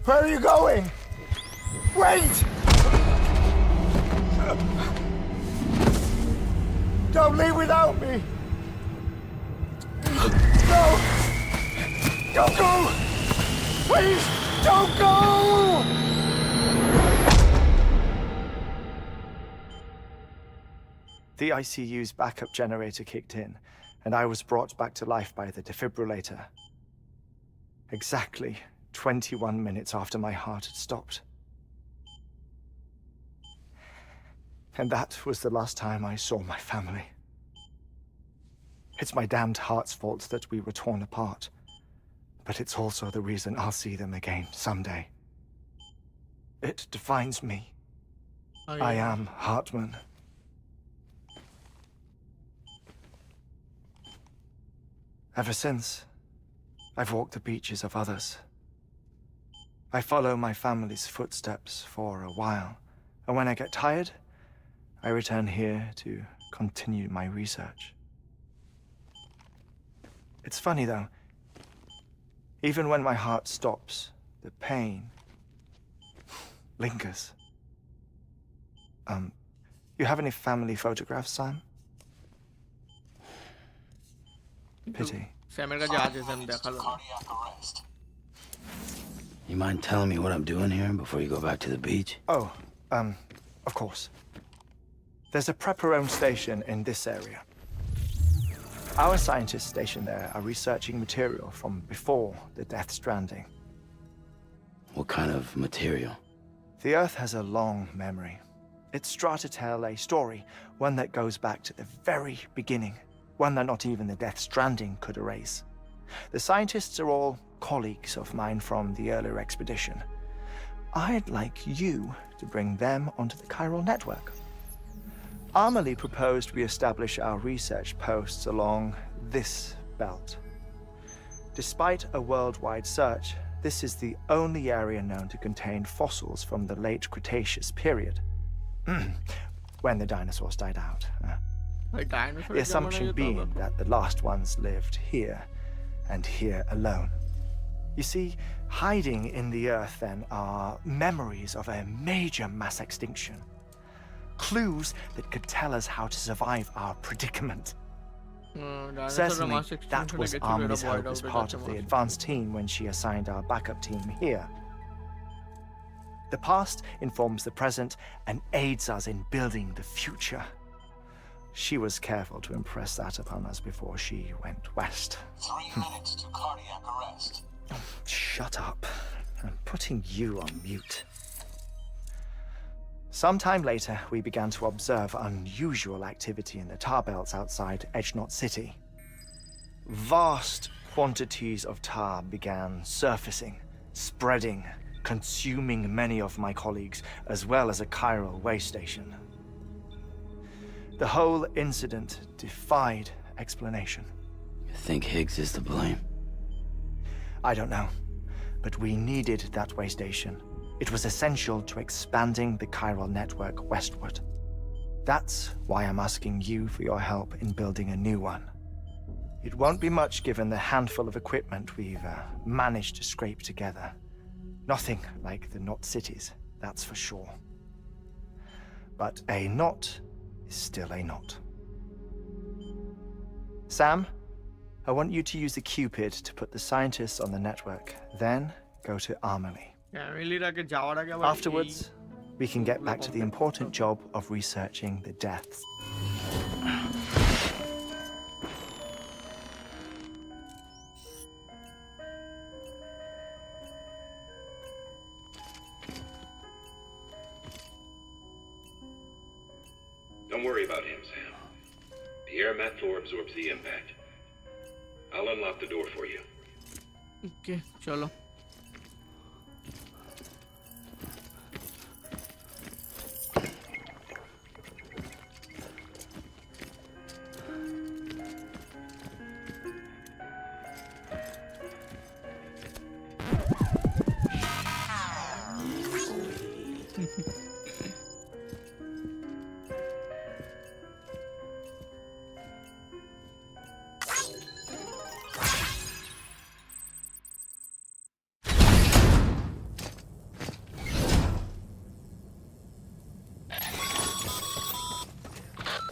Speaker 3: Where are you going? Wait! Don't leave without me! No! Don't go! Please, don't go! The ICU's backup generator kicked in, and I was brought back to life by the defibrillator. Exactly 21 minutes after my heart had stopped. And that was the last time I saw my family. It's my damned heart's fault that we were torn apart, but it's also the reason I'll see them again someday. It defines me. I am Hartman. Ever since, I've walked the beaches of others. I follow my family's footsteps for a while, and when I get tired, I return here to continue my research. It's funny though, even when my heart stops, the pain lingers. You have any family photographs, Sam? Pity.
Speaker 1: স্যামের কাছে আছে, Sam দেখালো না।
Speaker 7: Cardiac arrest.
Speaker 9: You mind telling me what I'm doing here before you go back to the beach?
Speaker 3: Oh, of course. There's a prep-your-own station in this area. Our scientists stationed there are researching material from before the Death Stranding.
Speaker 9: What kind of material?
Speaker 3: The Earth has a long memory. It's trying to tell a story, one that goes back to the very beginning, one that not even the Death Stranding could erase. The scientists are all colleagues of mine from the earlier expedition. I'd like you to bring them onto the chiral network. Amelie proposed we establish our research posts along this belt. Despite a worldwide search, this is the only area known to contain fossils from the late Cretaceous period, when the dinosaurs died out. The assumption being that the last ones lived here, and here alone. You see, hiding in the earth then are memories of a major mass extinction. Clues that could tell us how to survive our predicament. Certainly, that was Amelie's hope as part of the advanced team when she assigned our backup team here. The past informs the present and aids us in building the future. She was careful to impress that upon us before she went west.
Speaker 7: 3 minutes to cardiac arrest.
Speaker 3: Shut up. I'm putting you on mute. Sometime later, we began to observe unusual activity in the tar belts outside Edgenot City. Vast quantities of tar began surfacing, spreading, consuming many of my colleagues, as well as a chiral way station. The whole incident defied explanation.
Speaker 9: You think Higgs is to blame?
Speaker 3: I don't know, but we needed that way station. It was essential to expanding the chiral network westward. That's why I'm asking you for your help in building a new one. It won't be much given the handful of equipment we've managed to scrape together. Nothing like the knot cities, that's for sure. But a knot is still a knot. Sam, I want you to use the Cupid to put the scientists on the network, then go to Amelie. Afterwards, we can get back to the important job of researching the deaths.
Speaker 6: worry about him, Sam. The air mat floor absorbs the impact. I'll unlock the door for you.
Speaker 1: Okay, chalo.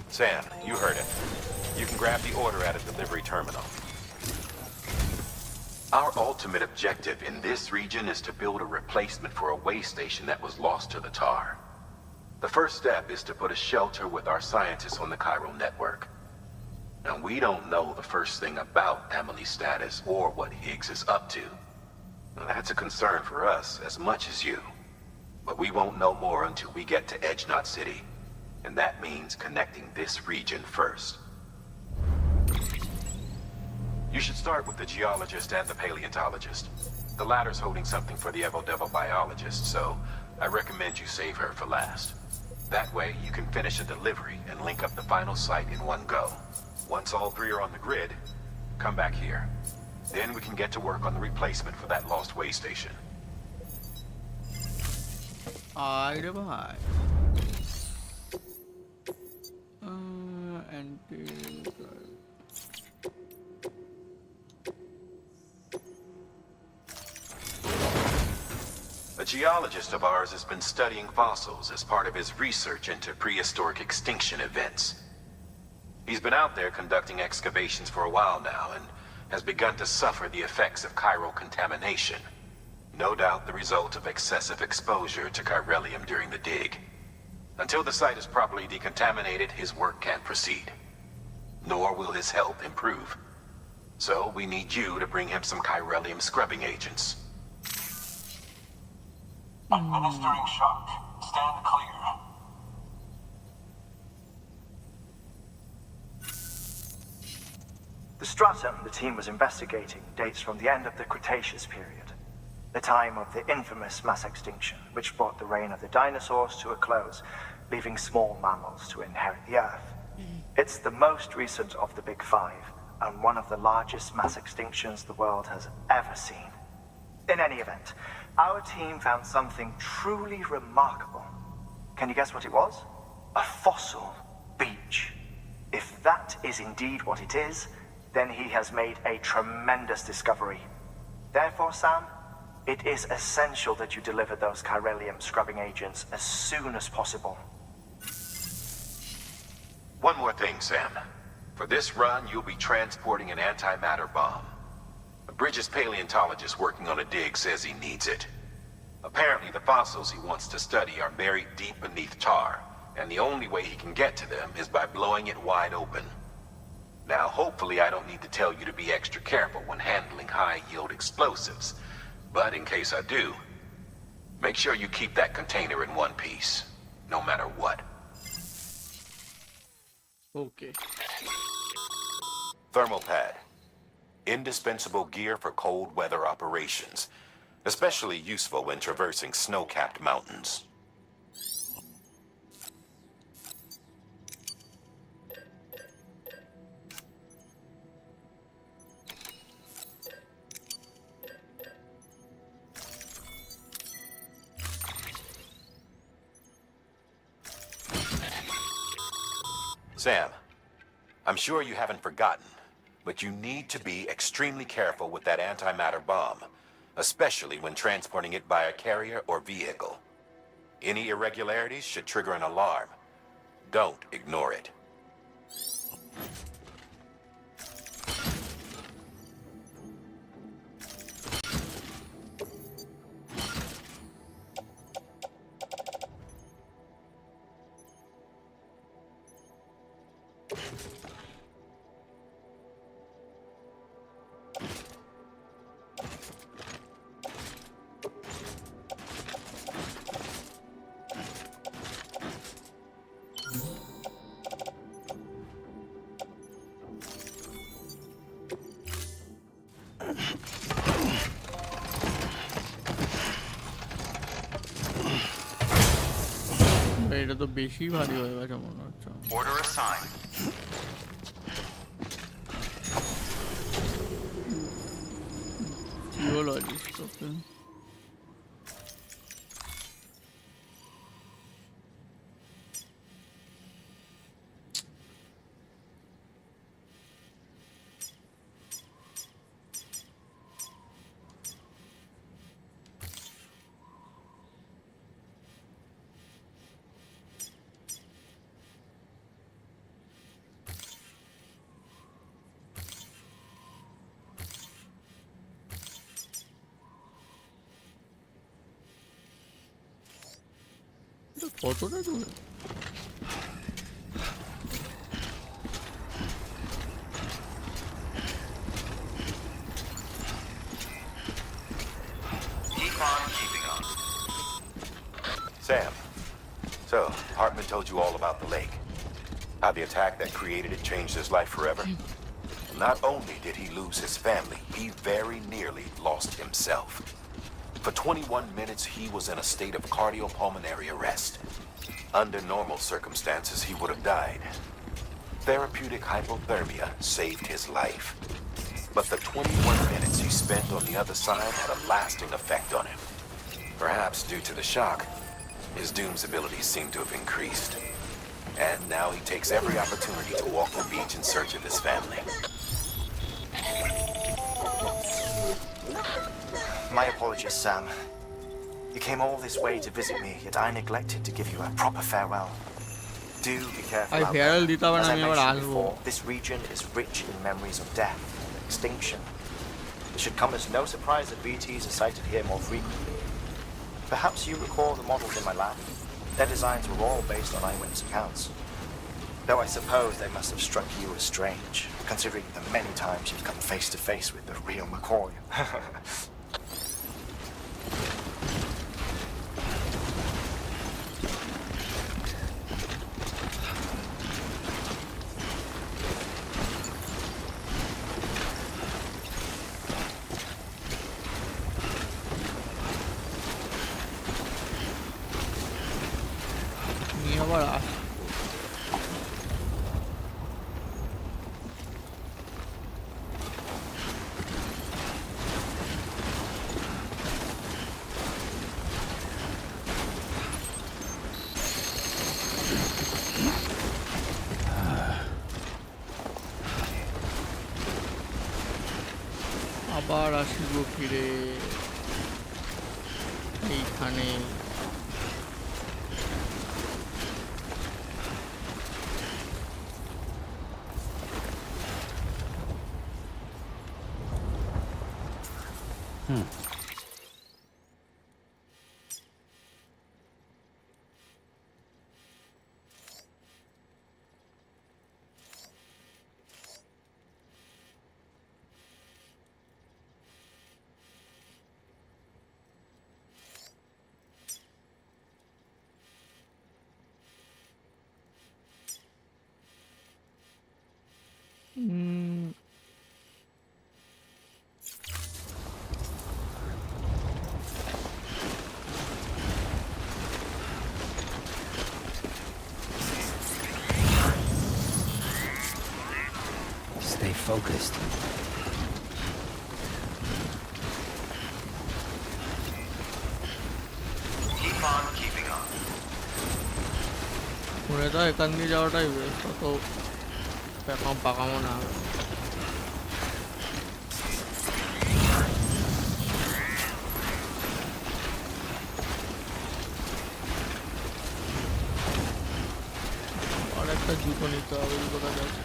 Speaker 6: Sam, you heard it. You can grab the order at a delivery terminal. Our ultimate objective in this region is to build a replacement for a way station that was lost to the tar. The first step is to put a shelter with our scientists on the Cairo network. Now, we don't know the first thing about Amelie's status or what Higgs is up to. Now, that's a concern for us as much as you. But we won't know more until we get to Edge Knot City. And that means connecting this region first. You should start with the geologist and the paleontologist. The latter's holding something for the Evo-Devo biologist, so I recommend you save her for last. That way, you can finish a delivery and link up the final site in one go. Once all three are on the grid, come back here. Then we can get to work on the replacement for that lost way station.
Speaker 1: RGB.
Speaker 6: A geologist of ours has been studying fossils as part of his research into prehistoric extinction events. He's been out there conducting excavations for a while now and has begun to suffer the effects of chiral contamination. No doubt the result of excessive exposure to chiralium during the dig. Until the site is properly decontaminated, his work can't proceed. Nor will his health improve. So we need you to bring him some chiralium scrubbing agents.
Speaker 7: Administering shock. Stand clear.
Speaker 3: The stratum the team was investigating dates from the end of the Cretaceous period, the time of the infamous mass extinction, which brought the reign of the dinosaurs to a close, leaving small mammals to inherit the Earth. It's the most recent of the Big Five, and one of the largest mass extinctions the world has ever seen. In any event, our team found something truly remarkable. Can you guess what it was? A fossil beach. If that is indeed what it is, then he has made a tremendous discovery. Therefore, Sam, it is essential that you deliver those chiralium scrubbing agents as soon as possible.
Speaker 6: One more thing, Sam. For this run, you'll be transporting an antimatter bomb. A Bridges paleontologist working on a dig says he needs it. Apparently, the fossils he wants to study are buried deep beneath tar, and the only way he can get to them is by blowing it wide open. Now, hopefully I don't need to tell you to be extra careful when handling high-yield explosives, but in case I do, make sure you keep that container in one piece, no matter what.
Speaker 1: Okay.
Speaker 6: Thermal pad. Indispensable gear for cold weather operations, especially useful when traversing snow-capped mountains. Sam, I'm sure you haven't forgotten, but you need to be extremely careful with that antimatter bomb, especially when transporting it by a carrier or vehicle. Any irregularities should trigger an alarm. Don't ignore it.
Speaker 1: এটা তো বেশি ভারী হয়ে গেছে মনে হচ্ছে।
Speaker 5: Order assigned.
Speaker 1: Geologist, okay. কতটা দূরে?
Speaker 5: Keep on keeping on.
Speaker 6: Sam, so Hartman told you all about the lake. How the attack that created it changed his life forever. Not only did he lose his family, he very nearly lost himself. For 21 minutes, he was in a state of cardiopulmonary arrest. Under normal circumstances, he would have died. Therapeutic hypothermia saved his life. But the 21 minutes he spent on the other side had a lasting effect on him. Perhaps due to the shock, his Doom's abilities seem to have increased. And now he takes every opportunity to walk the beach in search of his family.
Speaker 3: My apologies, Sam. You came all this way to visit me, yet I neglected to give you a proper farewell. Do be careful out there. As I mentioned before, this region is rich in memories of death and extinction. It should come as no surprise that BTs are sighted here more frequently. Perhaps you recall the models in my lab? Their designs were all based on eyewitness accounts. Though I suppose they must have struck you as strange, considering the many times you've come face to face with the real McCoy.
Speaker 1: আবার আসবো ফিরে এইখানে।
Speaker 9: Stay focused.
Speaker 5: Keep on keeping on.
Speaker 1: মনে তো এখান দিয়ে যাওয়াটাই বেশ, তত পেকাম পাকামো না। আর একটা জুতো নিতে হবে, জুতোটা যাচ্ছে।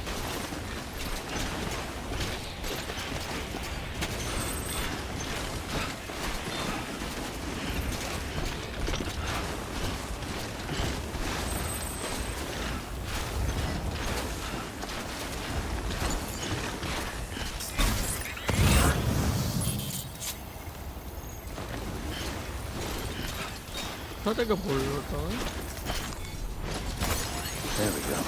Speaker 1: কোথা থেকে পড়লো ওটা?
Speaker 9: There we go.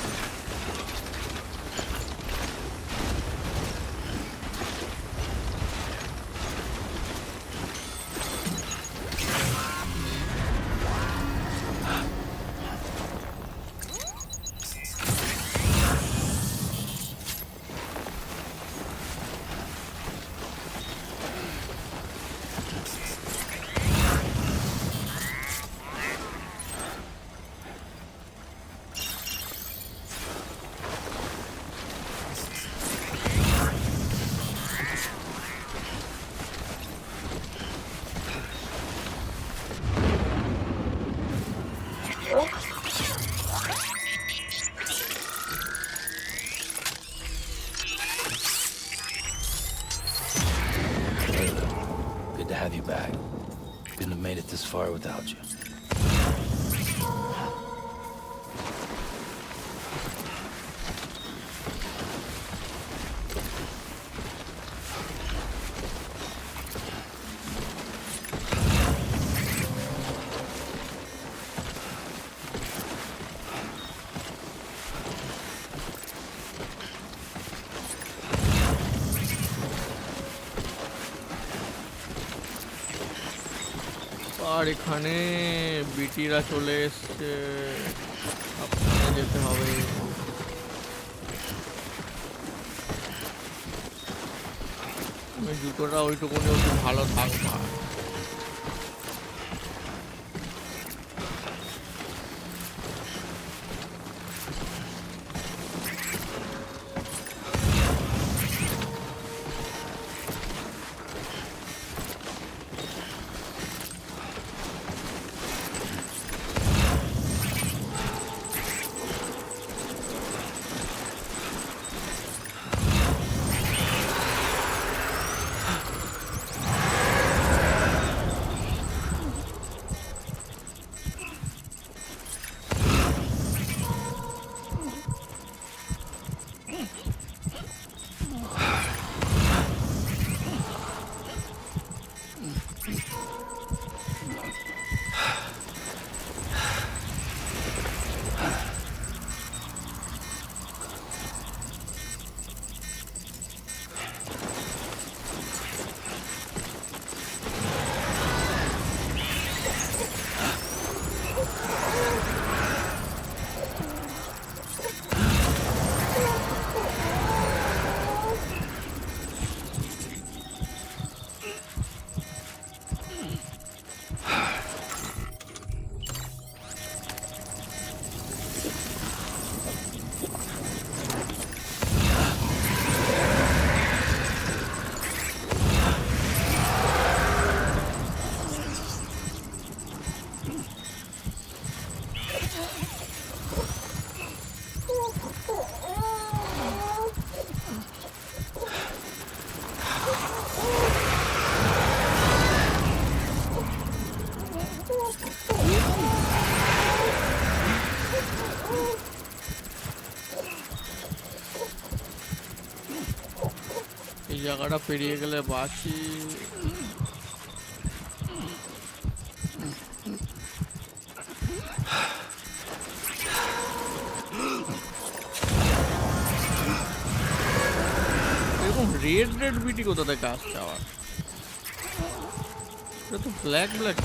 Speaker 9: have you back. Couldn't have made it this far without you.
Speaker 1: আর এখানে বিটিরা চলে এসছে, আপনাকে যেতে হবে। আমি জুতোটা ওইটুকুনি একটু ভালো থাকবা। এই জায়গাটা পেরিয়ে গেলে বাঁচি। এরকম রেড রেড বিটি কোথা থেকে আসছে আবার? এটা তো ব্ল্যাক ব্ল্যাক।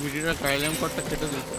Speaker 1: ভিডিওটা কাইলাম করটা কেটে দিত।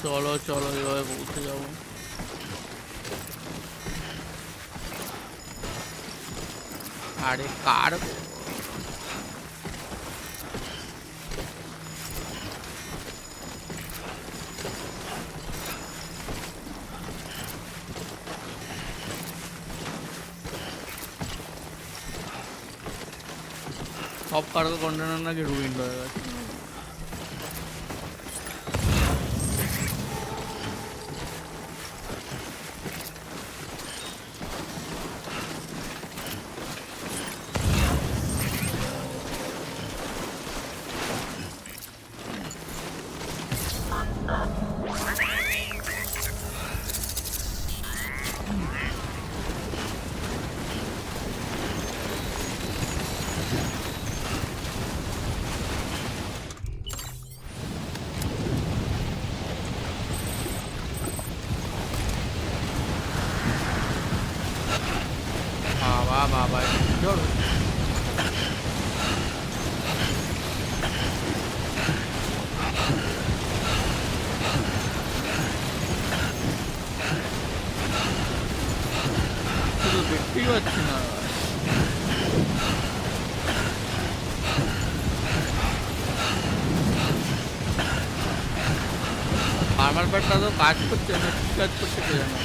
Speaker 1: চলো চলো এভাবে পৌঁছে যাবো। আরে কার সব কার্গো কন্টেনার নাকি রুইন হয়ে গেছে। বাবা জোর শুধু দেখতেই পাচ্ছি না। ফার্মার প্যাডটা তো কাজ করছে না, কি কাজ করছে কে জানে।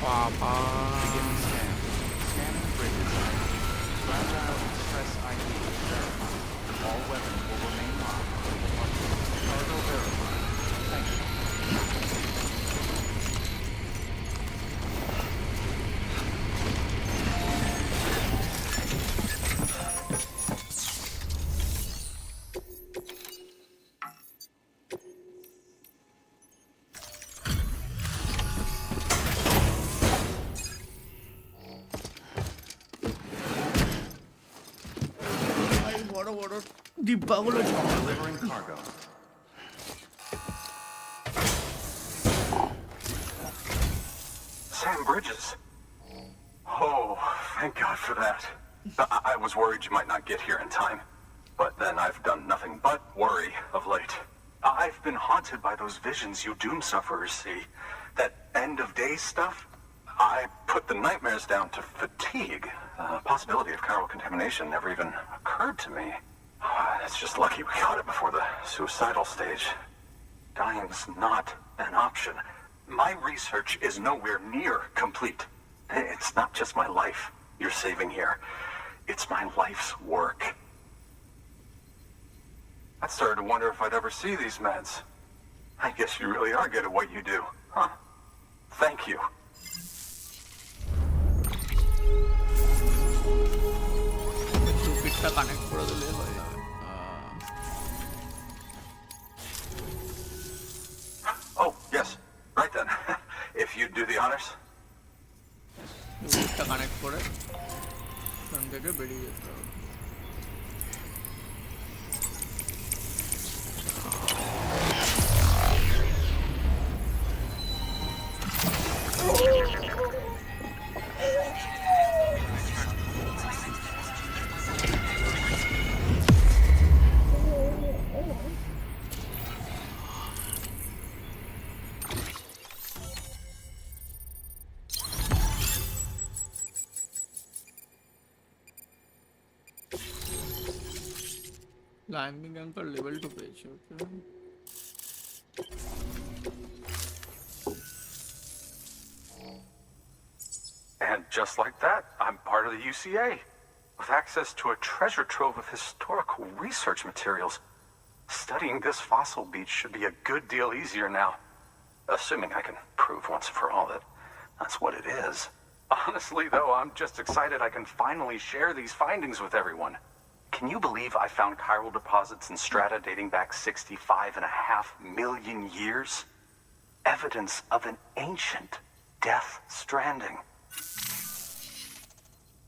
Speaker 1: Papa.
Speaker 5: Scanning bridges ID. Roundabout express ID verified. All weapons will remain locked until departure. Cargo verified. Thank you.
Speaker 1: বড় বড় ডিব্বাগুলো
Speaker 5: Delivering cargo.
Speaker 6: Sam Bridges. Oh, thank God for that. I was worried you might not get here in time. But then I've done nothing but worry of late. I've been haunted by those visions you doom sufferers see. That end-of-day stuff. I put the nightmares down to fatigue. The possibility of chiral contamination never even occurred to me. It's just lucky we caught it before the suicidal stage. Dying's not an option. My research is nowhere near complete. It's not just my life you're saving here. It's my life's work. I started to wonder if I'd ever see these meds. I guess you really are good at what you do, huh? Thank you.
Speaker 1: টুপিটটা connect করে দিলে হয়ে যাবে।
Speaker 6: Oh, yes. Right then. If you'd do the honors.
Speaker 1: টুপিটটা connect করে এখান থেকে বেরিয়ে যেতে হবে। ক্লাইম্বিং অ্যাঙ্কার লেভেল 2 পেয়েছি। ওকে
Speaker 6: And just like that, I'm part of the UCA, with access to a treasure trove of historical research materials. Studying this fossil beach should be a good deal easier now, assuming I can prove once and for all that that's what it is. Honestly, though, I'm just excited I can finally share these findings with everyone. Can you believe I found chiral deposits in strata dating back 65.5 million years? Evidence of an ancient death stranding.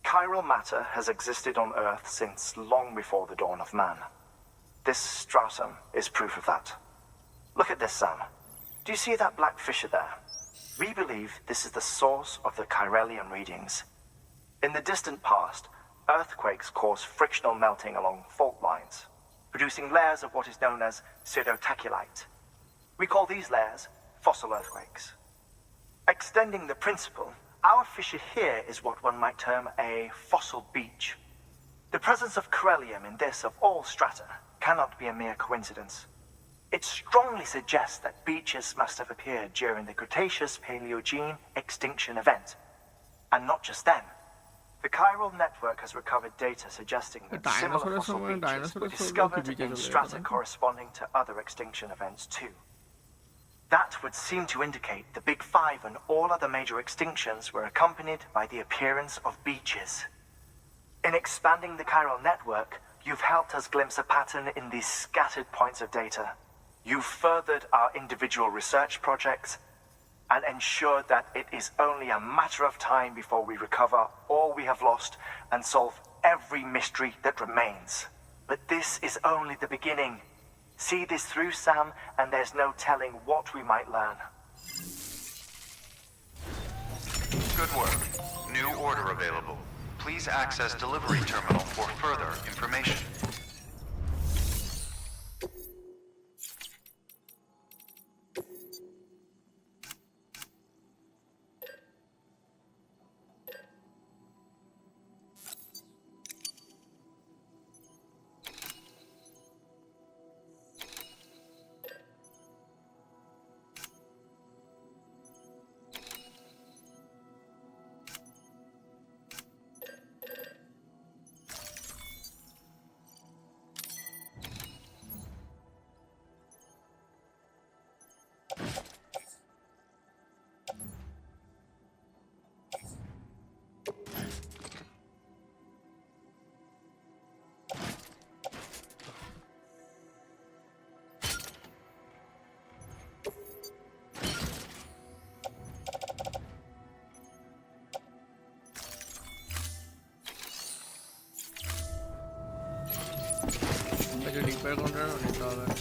Speaker 10: Chiral matter has existed on Earth since long before the dawn of man.
Speaker 3: This stratum is proof of that. Look at this, Sam. Do you see that black fissure there? We believe this is the source of the chiralium readings. In the distant past, earthquakes cause frictional melting along fault lines, producing layers of what is known as pseudotachylite. We call these layers fossil earthquakes. Extending the principle, our fissure here is what one might term a fossil beach. The presence of chiralium in this of all strata cannot be a mere coincidence. It strongly suggests that beaches must have appeared during the Cretaceous-Paleogene extinction event. And not just then. The chiral network has recovered data suggesting that similar fossil beaches were discovered in strata corresponding to other extinction events too. That would seem to indicate the Big Five and all other major extinctions were accompanied by the appearance of beaches. In expanding the chiral network, you've helped us glimpse a pattern in these scattered points of data. You've furthered our individual research projects and ensured that it is only a matter of time before we recover all we have lost and solve every mystery that remains. But this is only the beginning. See this through, Sam, and there's no telling what we might learn.
Speaker 5: Good work. New order available. Please access delivery terminal for further information.
Speaker 1: मुझे deeper control निकला है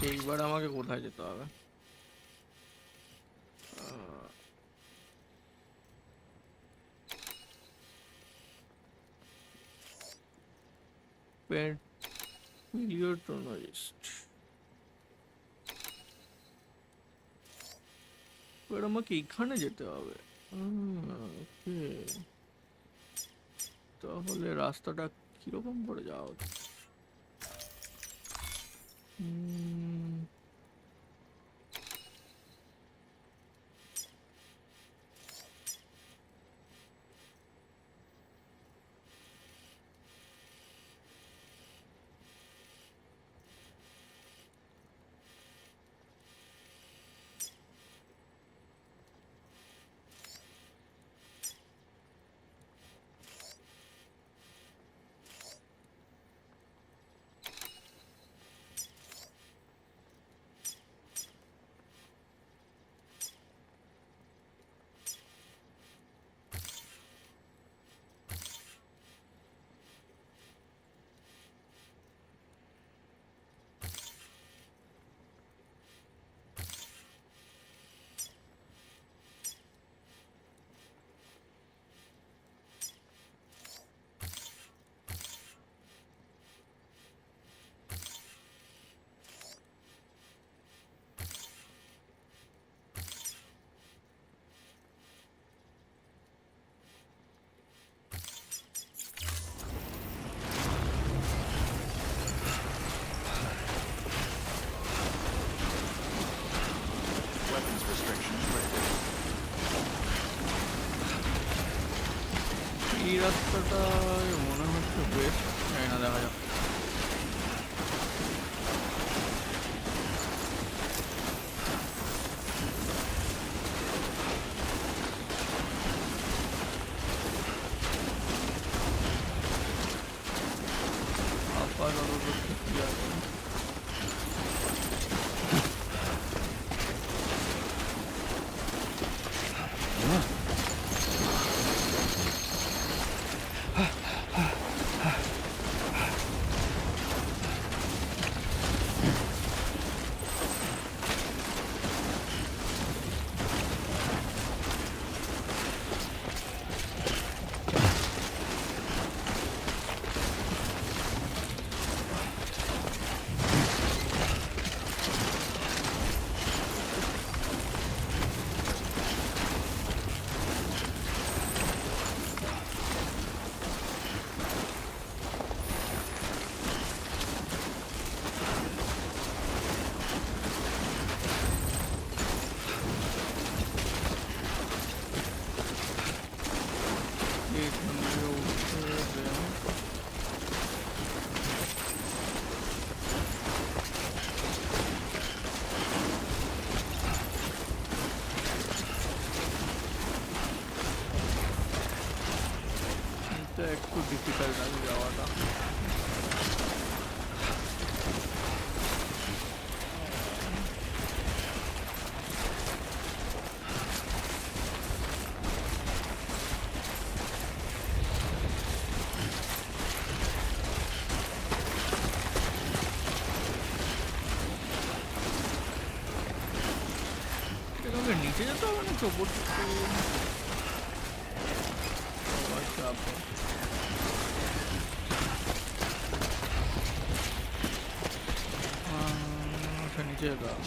Speaker 1: এইবার আমাকে কোথায় যেতে হবে এবার আমাকে এখানে যেতে হবে তাহলে রাস্তাটা কিরকম করে যাওয়া উচিত এই রাস্তাটা মনে হচ্ছে বেশ না দেখা যাক। আপাতত ঠিকই আছে। একটু ডিফিকাল্ট আছে যাওয়াটা। নিচে যেতে হবে না তো উপর থেকে? আচ্ছা নিচে যেতে হবে।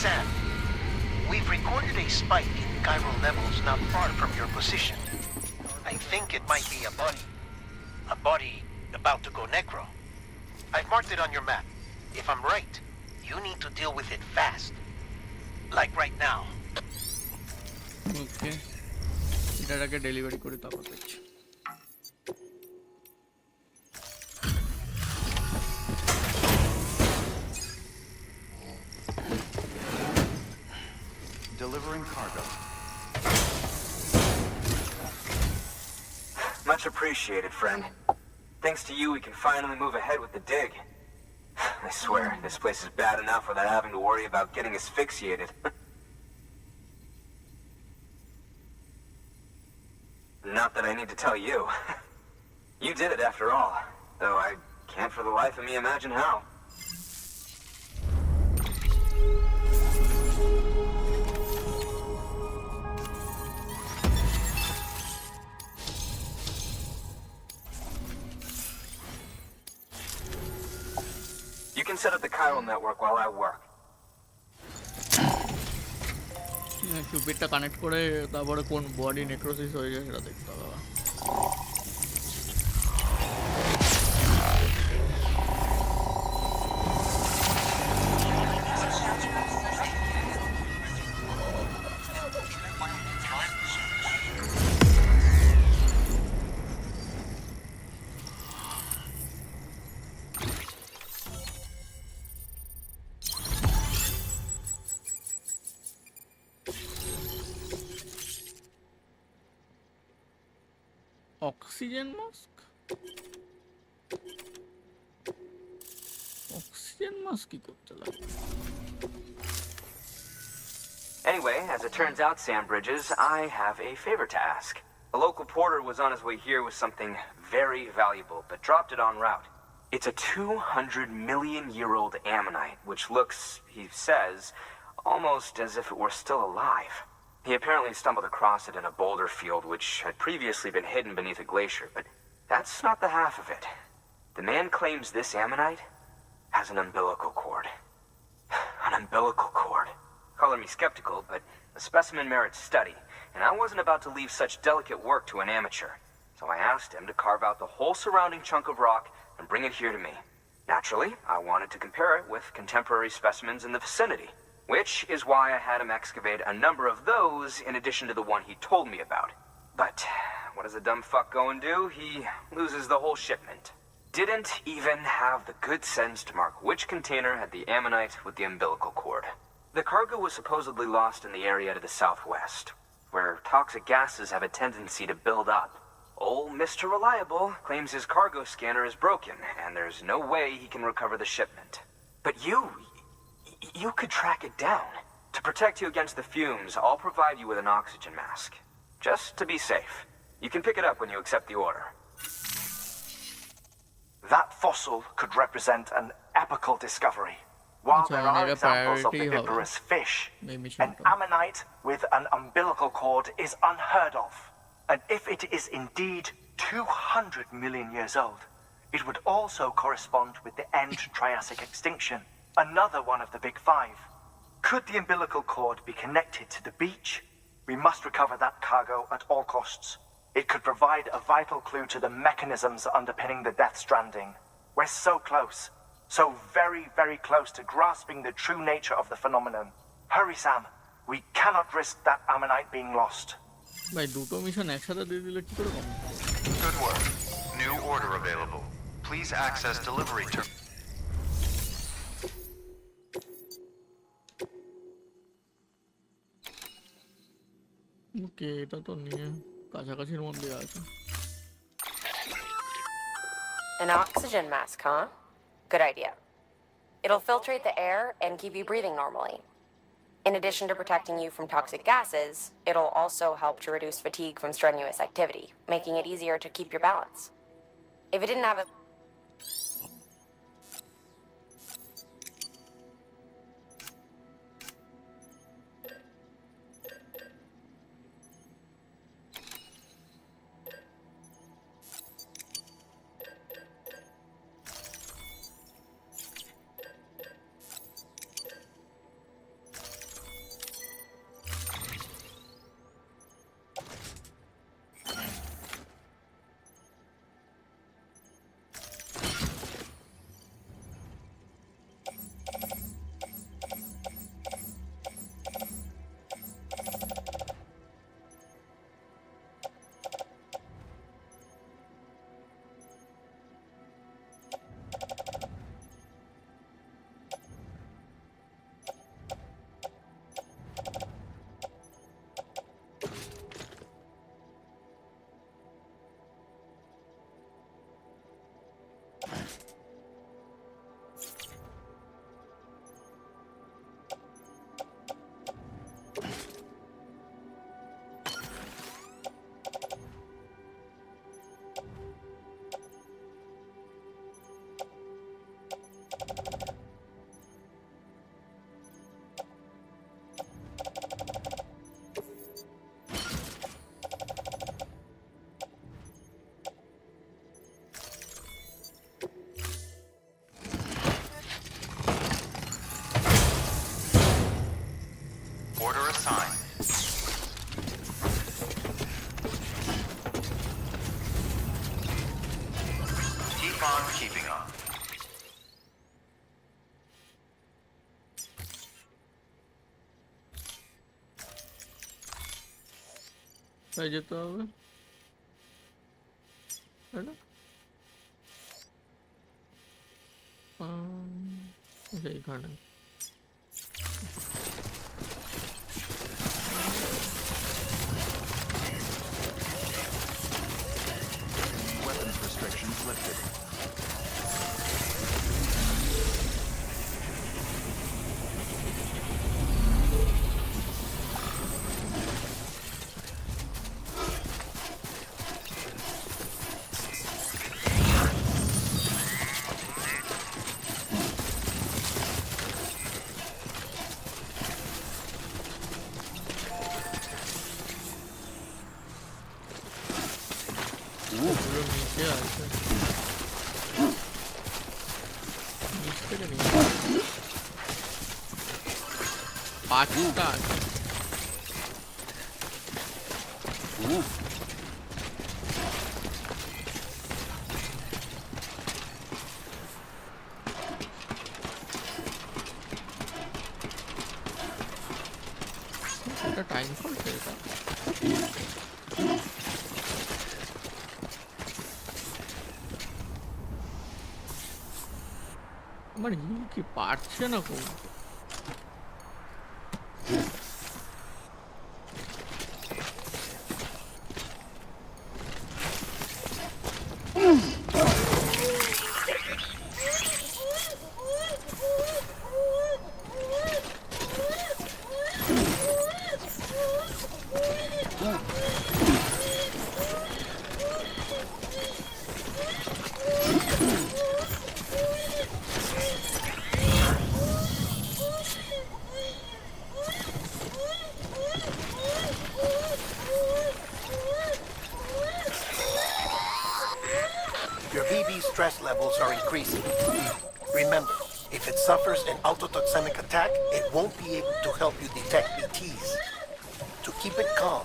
Speaker 10: Sam, we've recorded a spike in chiral levels not far from your position. I think it might be a body. A body about to go necro. I've marked it on your map. If I'm right, you need to deal with it fast. Like right now.
Speaker 1: ওকে, এটাকে delivery করে তারপর দেখছি।
Speaker 5: Delivering cargo.
Speaker 11: Much appreciated, friend. Thanks to you, we can finally move ahead with the dig. I swear, this place is bad enough without having to worry about getting asphyxiated. Not that I need to tell you. You did it after all, though I can't for the life of me imagine how. You can set up the chiral network while I work.
Speaker 1: কিউপিটটা connect করে তারপরে কোন body necrosis হয়ে যায় সেটা দেখতে হবে। Oxygen mask, oxygen mask কি করতে লাগে?
Speaker 11: Anyway, as it turns out, Sam Bridges, I have a favor to ask. A local porter was on his way here with something very valuable, but dropped it en route. It's a 200-million-year-old ammonite, which looks, he says, almost as if it were still alive. He apparently stumbled across it in a boulder field which had previously been hidden beneath a glacier, but that's not the half of it. The man claims this ammonite has an umbilical cord. An umbilical cord. Color me skeptical, but the specimen merits study, and I wasn't about to leave such delicate work to an amateur. So I asked him to carve out the whole surrounding chunk of rock and bring it here to me. Naturally, I wanted to compare it with contemporary specimens in the vicinity, which is why I had him excavate a number of those in addition to the one he told me about. But what does a dumb fuck go and do? He loses the whole shipment. Didn't even have the good sense to mark which container had the ammonite with the umbilical cord. The cargo was supposedly lost in the area to the southwest, where toxic gases have a tendency to build up. Old Mr. Reliable claims his cargo scanner is broken, and there's no way he can recover the shipment. But you could track it down. To protect you against the fumes, I'll provide you with an oxygen mask. Just to be safe. You can pick it up when you accept the order.
Speaker 12: That fossil could represent an epical discovery. While there are examples of viviparous fish, an ammonite with an umbilical cord is unheard of. And if it is indeed 200 million years old, it would also correspond with the end Triassic extinction, another one of the big five. Could the umbilical cord be connected to the beach? We must recover that cargo at all costs. It could provide a vital clue to the mechanisms underpinning the Death Stranding. We're so close. So very, very close to grasping the true nature of the phenomenon. Hurry, Sam. We cannot risk that ammonite being lost.
Speaker 1: ভাই দুটো mission একসাথে দিয়ে দিলে কি করে কম?
Speaker 5: Good work. New order available. Please access delivery terminal.
Speaker 1: ওকে, এটা তো নিয়ে কাছাকাছির মধ্যে আছে।
Speaker 8: An oxygen mask, huh? Good idea. It'll filtrate the air and keep you breathing normally. In addition to protecting you from toxic gases, it'll also help to reduce fatigue from strenuous activity, making it easier to keep your balance. If it didn't have a...
Speaker 5: time. Keep on keeping on.
Speaker 1: কোথায় যেতে হবে? এইখানে
Speaker 5: Weapons restrictions lifted.
Speaker 1: পাঁচটা time করছে এটা আমার কি পারছে না কোন
Speaker 10: Stress levels are increasing. Remember, if it suffers an autotoxemic attack, it won't be able to help you detect BTs. To keep it calm,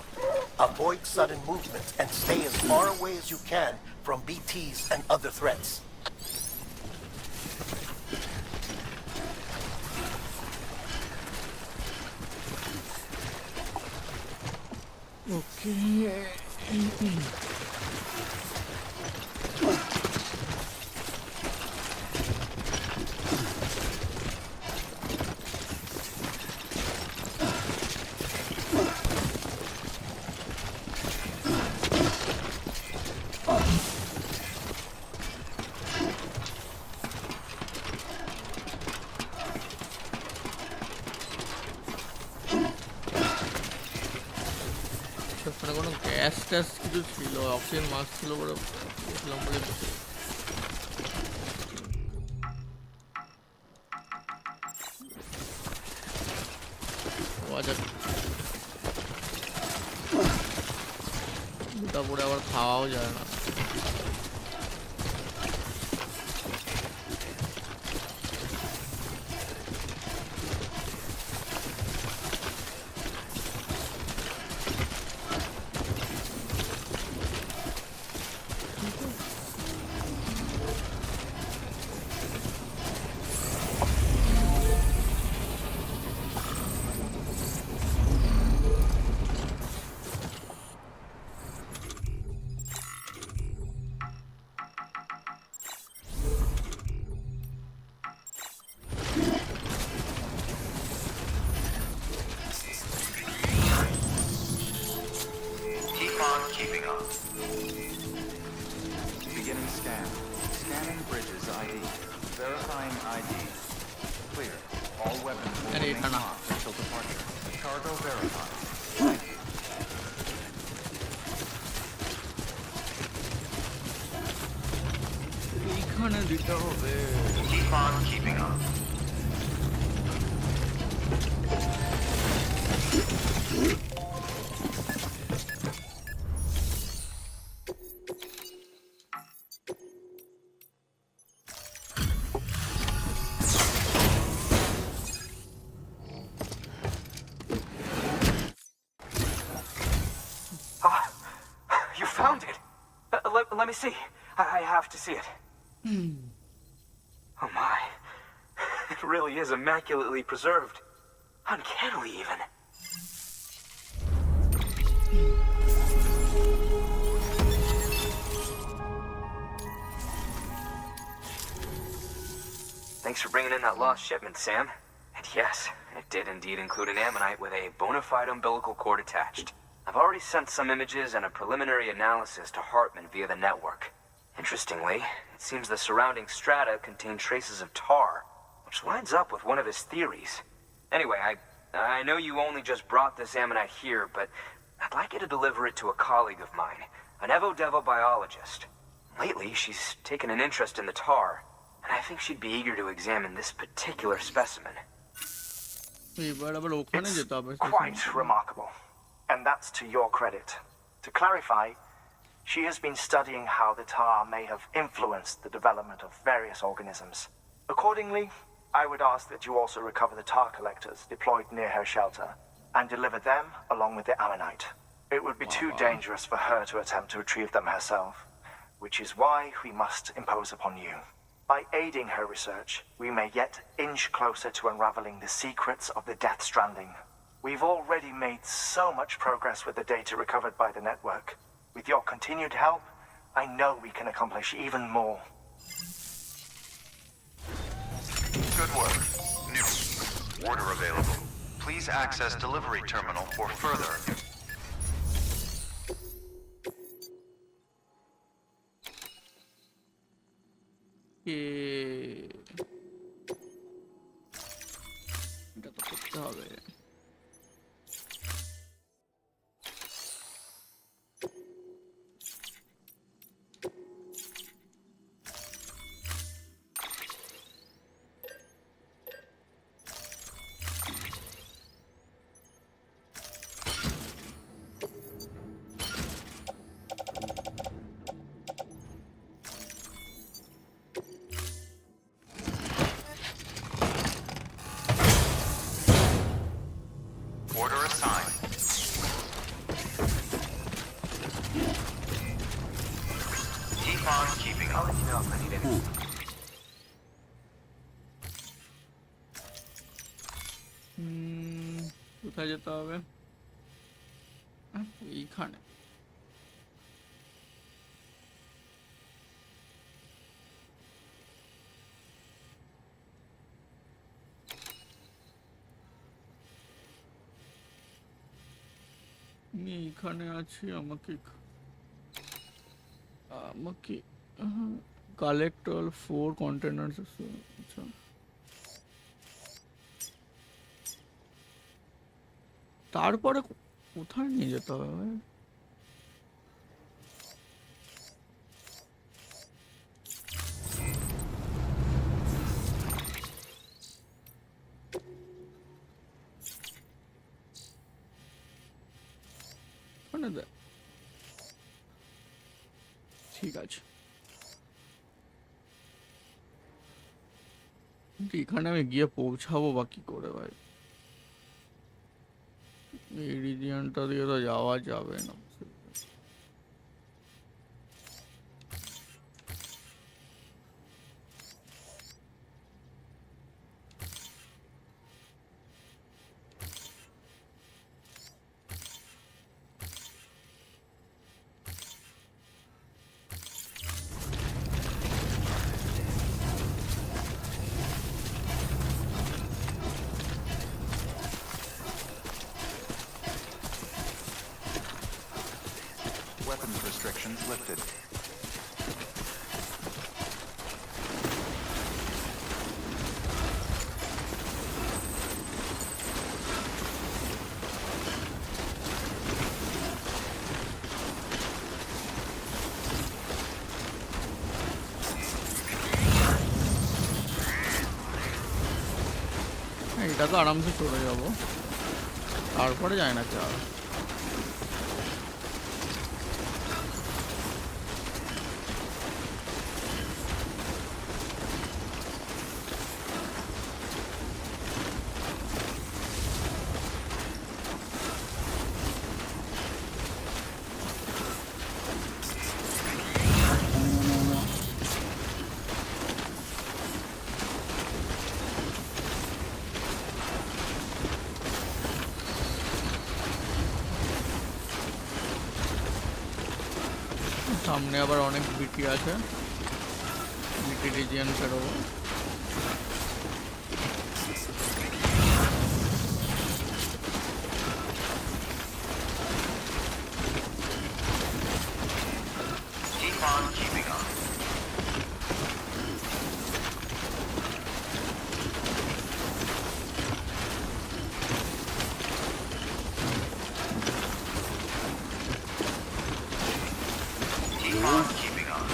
Speaker 10: avoid sudden movements and stay as far away as you can from BTs and other threats.
Speaker 1: Okay. Gas কিছু ছিল oxygen mask ছিল বলে দেখলাম বলে দুটা পরে আবার খাওয়াও যায় না
Speaker 5: Keeping on. Beginning scan. Scanning bridges ID. Verifying ID. Clear. All weapons will remain locked until departure. Cargo verified. Thank you.
Speaker 1: এইখানে দিতে হবে
Speaker 5: Keep on keeping on.
Speaker 11: me see. I have to see it. Oh my. It really is immaculately preserved. Uncannily even. Thanks for bringing in that lost shipment, Sam. And yes, it did indeed include an ammonite with a bona fide umbilical cord attached. I've already sent some images and a preliminary analysis to Hartman via the network. Interestingly, it seems the surrounding strata contain traces of tar, which lines up with one of his theories. Anyway, I know you only just brought this ammonite here, but I'd like you to deliver it to a colleague of mine, an Evo-Devo biologist. Lately, she's taken an interest in the tar, and I think she'd be eager to examine this particular specimen.
Speaker 12: It's quite remarkable, and that's to your credit. To clarify, she has been studying how the tar may have influenced the development of various organisms. Accordingly, I would ask that you also recover the tar collectors deployed near her shelter and deliver them along with the ammonite. It would be too dangerous for her to attempt to retrieve them herself, which is why we must impose upon you. By aiding her research, we may yet inch closer to unraveling the secrets of the Death Stranding. We've already made so much progress with the data recovered by the network. With your continued help, I know we can accomplish even more.
Speaker 5: Good work. New. Order available. Please access delivery terminal for further.
Speaker 1: এটা তো করতে হবে।
Speaker 5: Order assigned. Keep on keeping up.
Speaker 11: I'll let you know if I need anything.
Speaker 1: কোথায় যেতে হবে? এইখানে। আমি এইখানে আছি, আমাকে কালেক্ট অল 4 কন্টেনার্স। আচ্ছা, তারপরে কোথায় নিয়ে যেতে হবে? ঠিক আছে, এখানে আমি গিয়ে পৌঁছাবো বা কি করে ভাই? এই রিজিয়নটা দিয়ে তো যাওয়া যাবে না।
Speaker 5: Weapons restrictions lifted.
Speaker 1: এটা তো আরামসে চলে যাবো, তারপরে যায় না চা। সামনে আবার অনেক বিটি আছে, বিটি region ফেরোবো।
Speaker 5: Keep on keeping on. Keep on keeping on.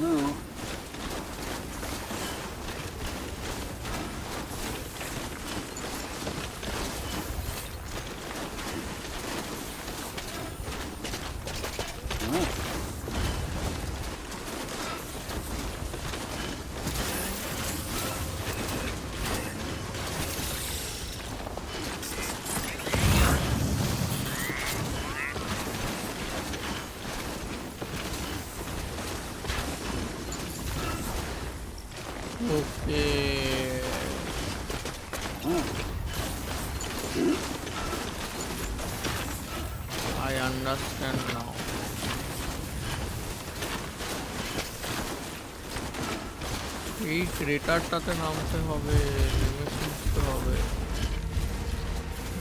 Speaker 9: No.
Speaker 1: Okay. I understand now. এই ক্রেটারটাতে নামতে হবে, নিতে হবে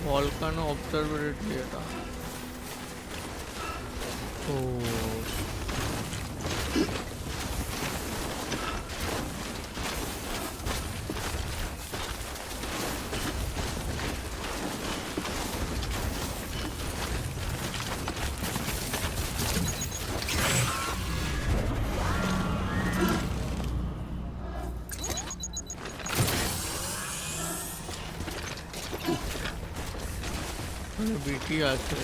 Speaker 1: ভলকানো অবজারভেটরি এটা। ও বিটি আছে।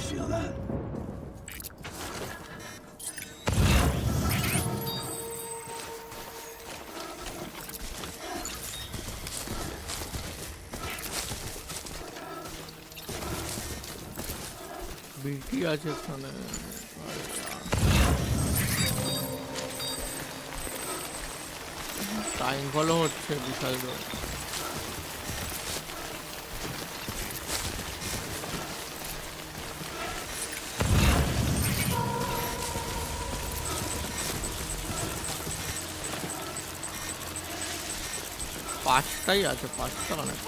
Speaker 9: Feel that?
Speaker 1: বিটি আছে এখানে। টাইম ফলো হচ্ছে বিশাল জোর। পাঁচটাই আছে, পাঁচটা কানেক্ট।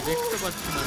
Speaker 1: দেখতে পাচ্ছি না।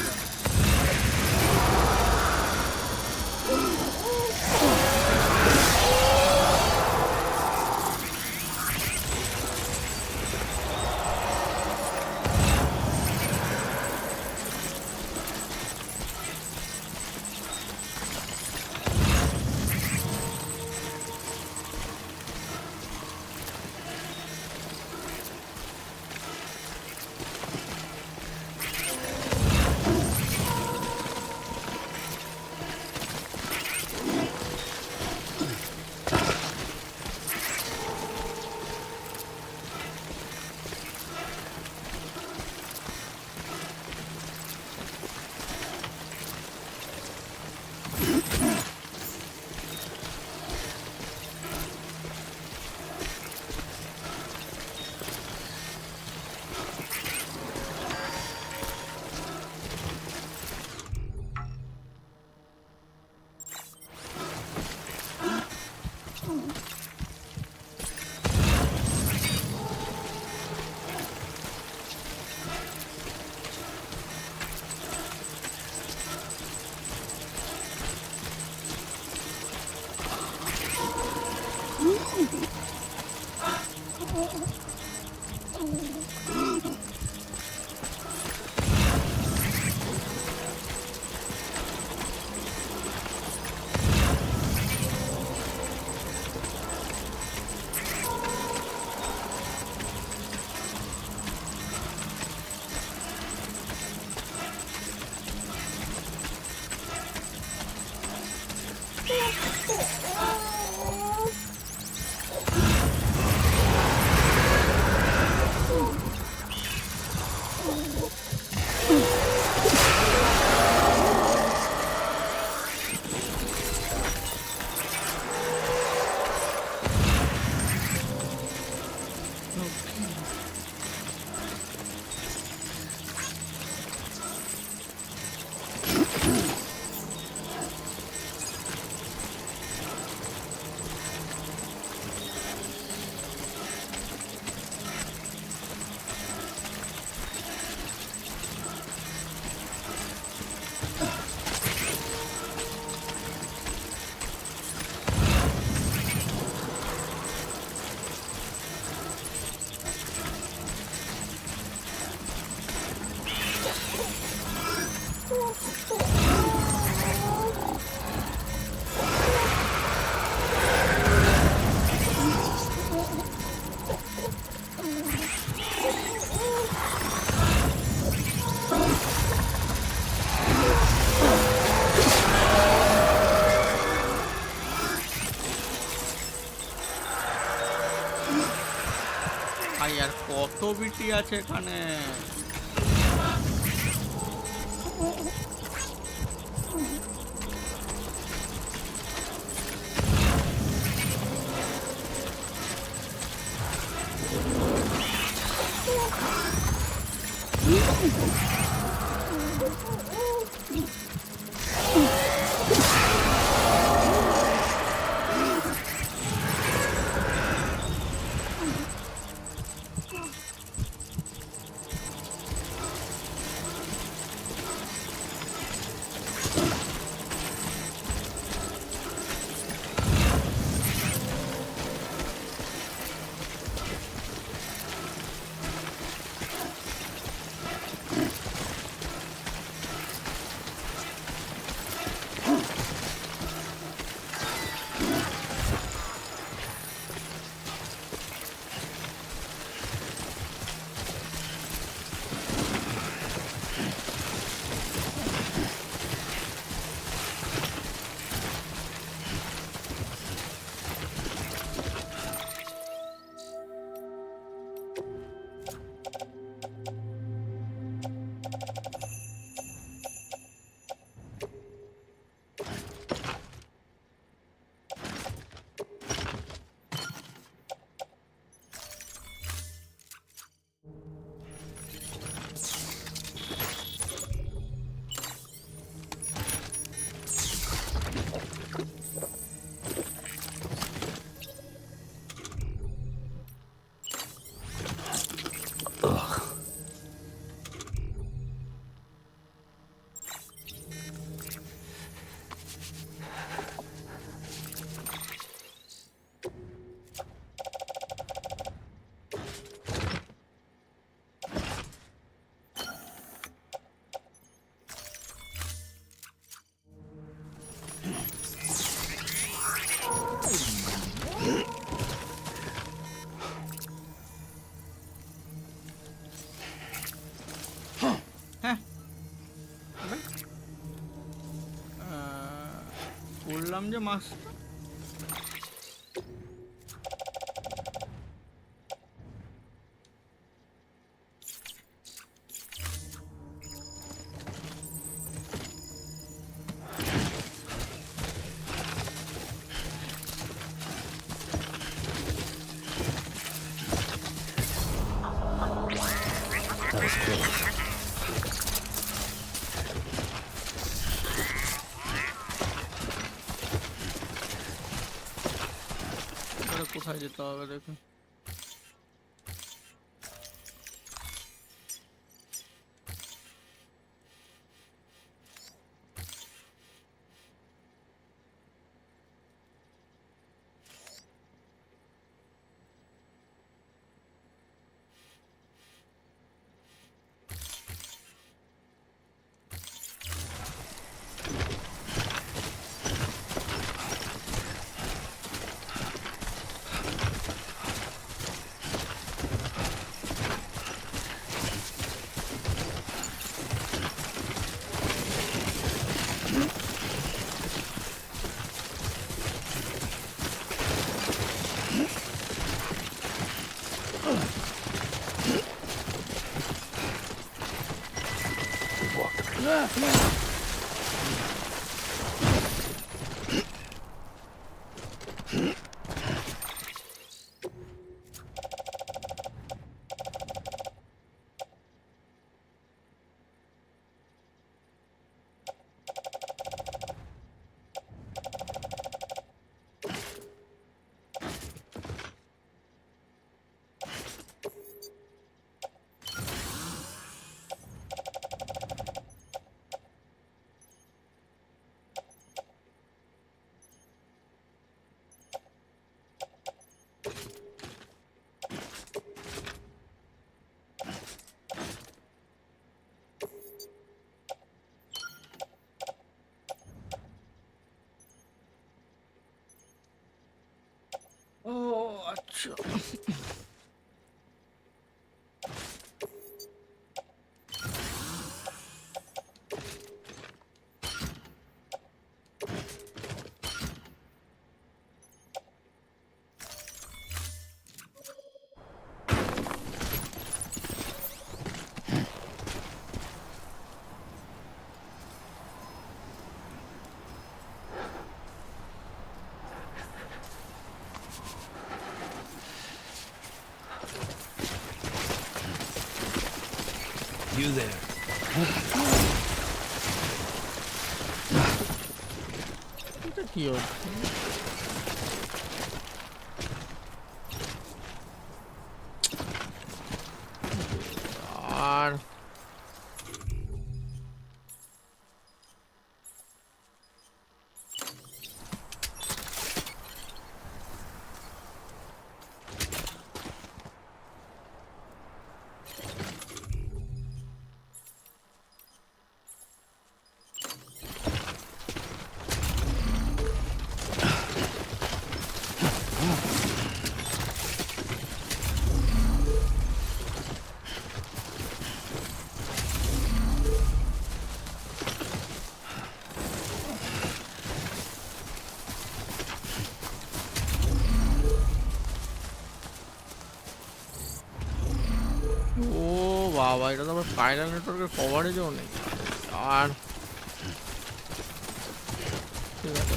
Speaker 1: আর কত বিটি আছে এখানে? বললাম যে মাছ কোথায় যেতে হবে দেখুন। ও আচ্ছা
Speaker 9: You there.
Speaker 1: এটা কি হচ্ছে? আর বাবা এটা তো আবার ভাইরাল নেটওয়ার্কের কভারেজও নেই আর ঠিক আছে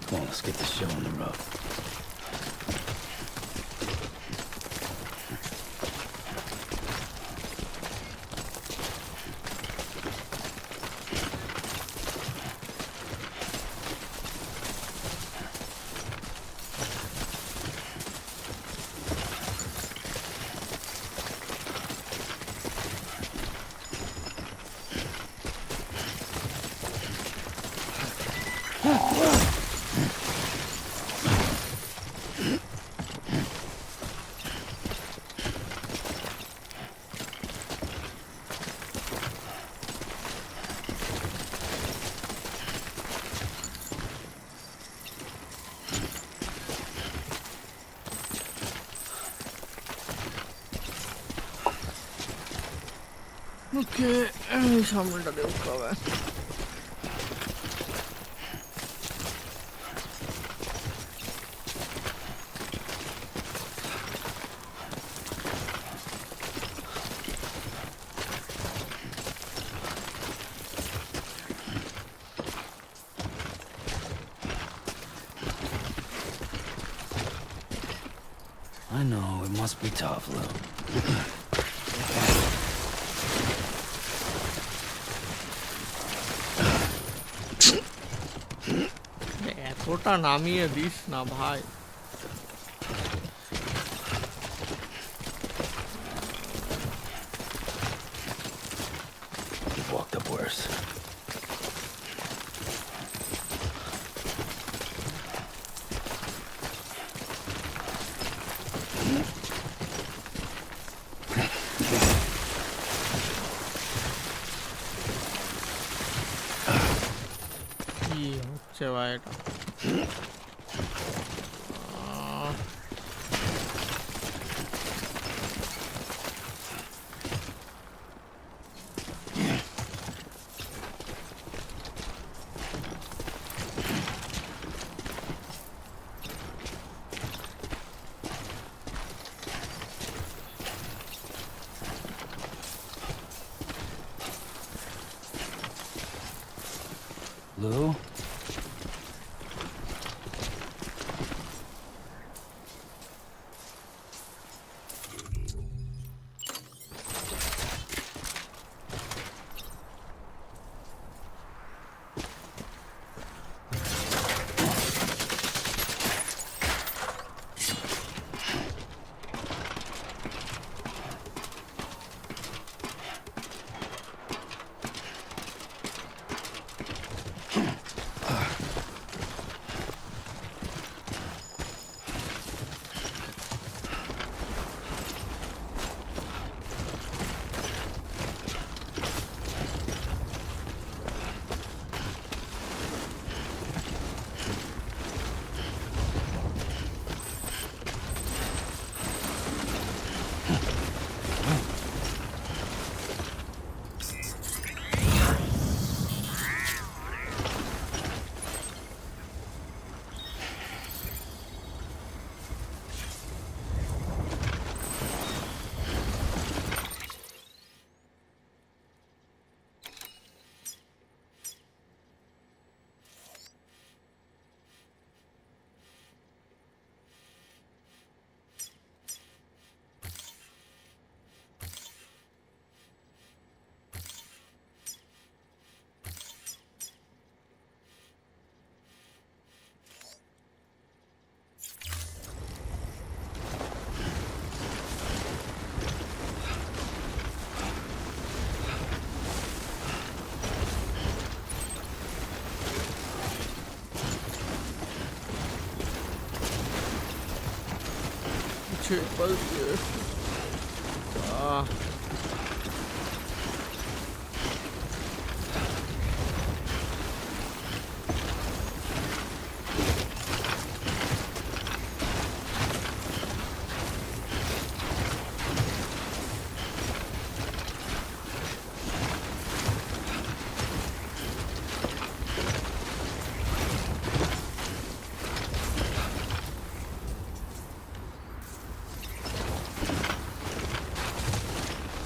Speaker 9: Come on, let's get this show on the road.
Speaker 1: ওকে সামনেটা দেখতে হবে
Speaker 9: I know, it must be tough, Lou.
Speaker 1: এতটা নামিয়ে দিস না ভাই
Speaker 9: You've walked up worse.
Speaker 1: কি হচ্ছে ভাই এটা
Speaker 9: Lou?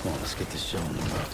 Speaker 9: Come on, let's get this show on the road.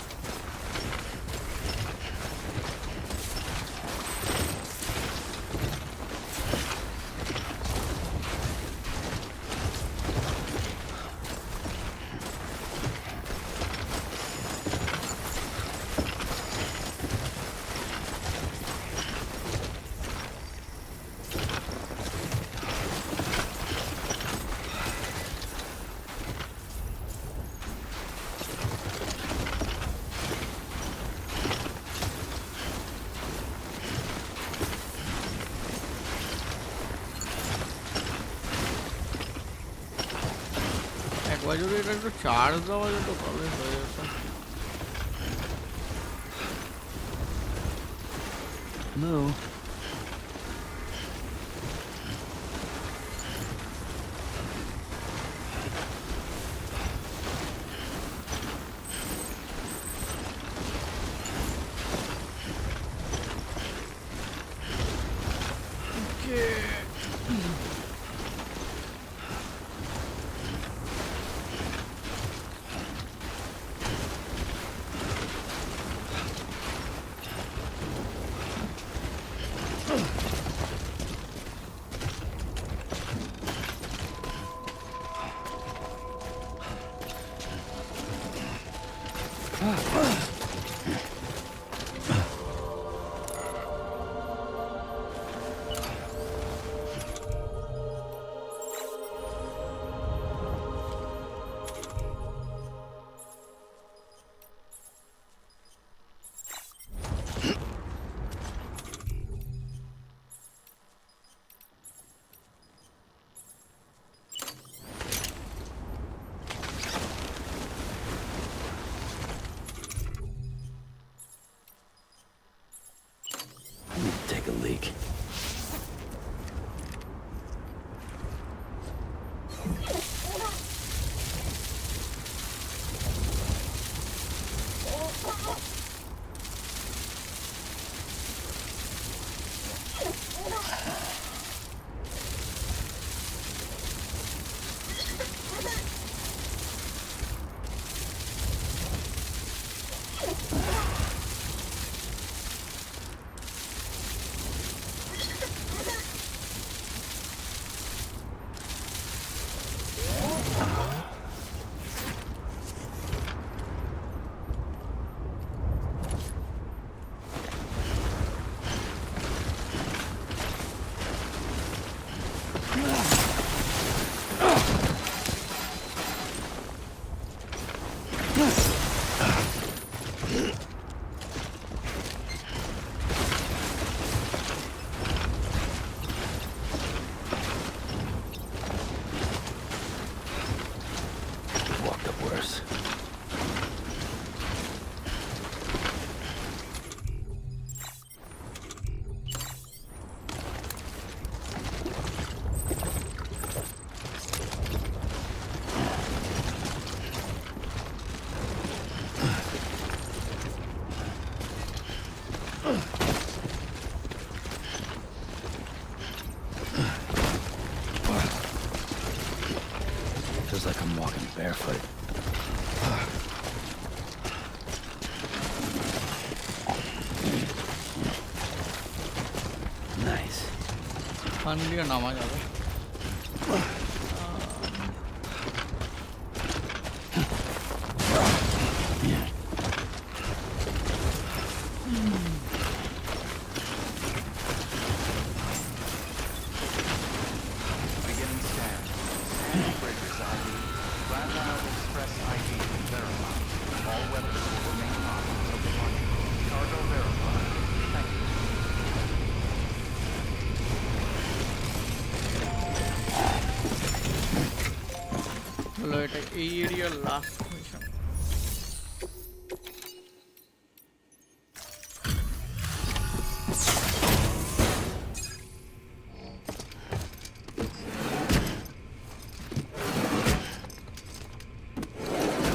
Speaker 1: যদি এটা একটু চার্জ দেওয়া যেত তাহলে হয়ে যেত।
Speaker 9: No. Take a leak. Feels like I'm walking barefoot. Nice.
Speaker 1: Finally, नामा जाता. এই এরিয়ার last mission.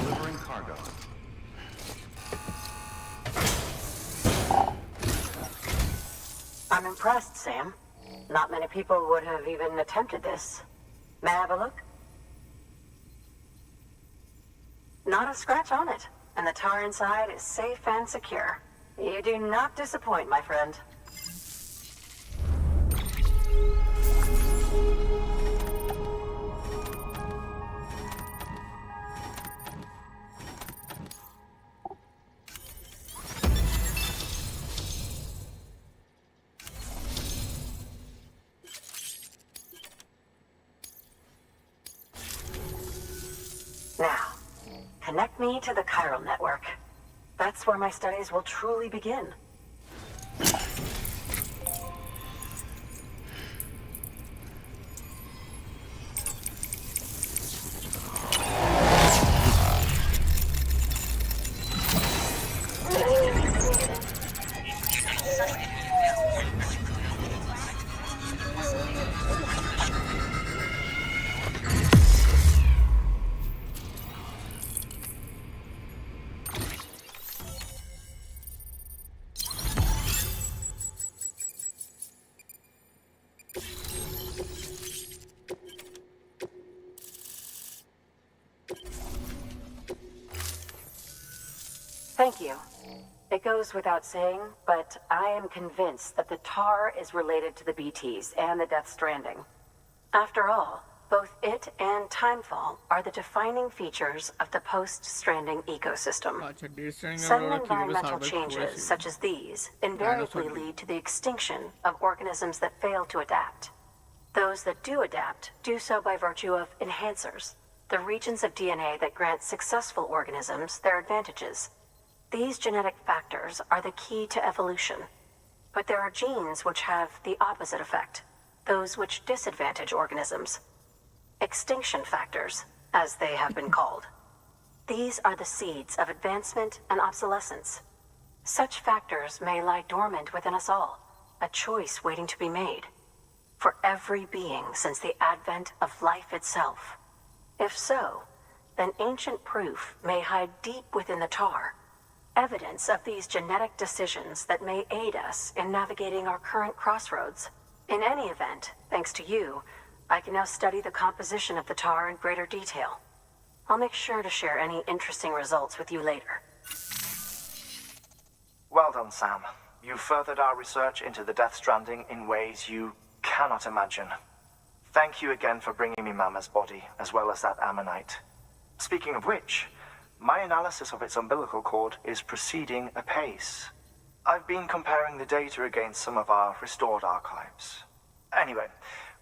Speaker 5: Delivering cargo.
Speaker 13: I'm impressed, Sam. Not many people would have even attempted this. May I have a look? Not a scratch on it, and the tar inside is safe and secure. You do not disappoint, my friend. Now, connect me to the chiral network. That's where my studies will truly begin. Thank you. It goes without saying, but I am convinced that the tar is related to the BTs and the Death Stranding. After all, both it and Timefall are the defining features of the post-Stranding ecosystem. Sudden environmental changes such as these invariably lead to the extinction of organisms that fail to adapt. Those that do adapt do so by virtue of enhancers, the regions of DNA that grant successful organisms their advantages. These genetic factors are the key to evolution, but there are genes which have the opposite effect, those which disadvantage organisms. Extinction factors, as they have been called. These are the seeds of advancement and obsolescence. Such factors may lie dormant within us all, a choice waiting to be made. For every being since the advent of life itself. If so, then ancient proof may hide deep within the tar, evidence of these genetic decisions that may aid us in navigating our current crossroads. In any event, thanks to you, I can now study the composition of the tar in greater detail. I'll make sure to share any interesting results with you later.
Speaker 12: Well done, Sam. You furthered our research into the Death Stranding in ways you cannot imagine. Thank you again for bringing me Mama's body, as well as that ammonite. Speaking of which, my analysis of its umbilical cord is proceeding apace. I've been comparing the data against some of our restored archives. Anyway,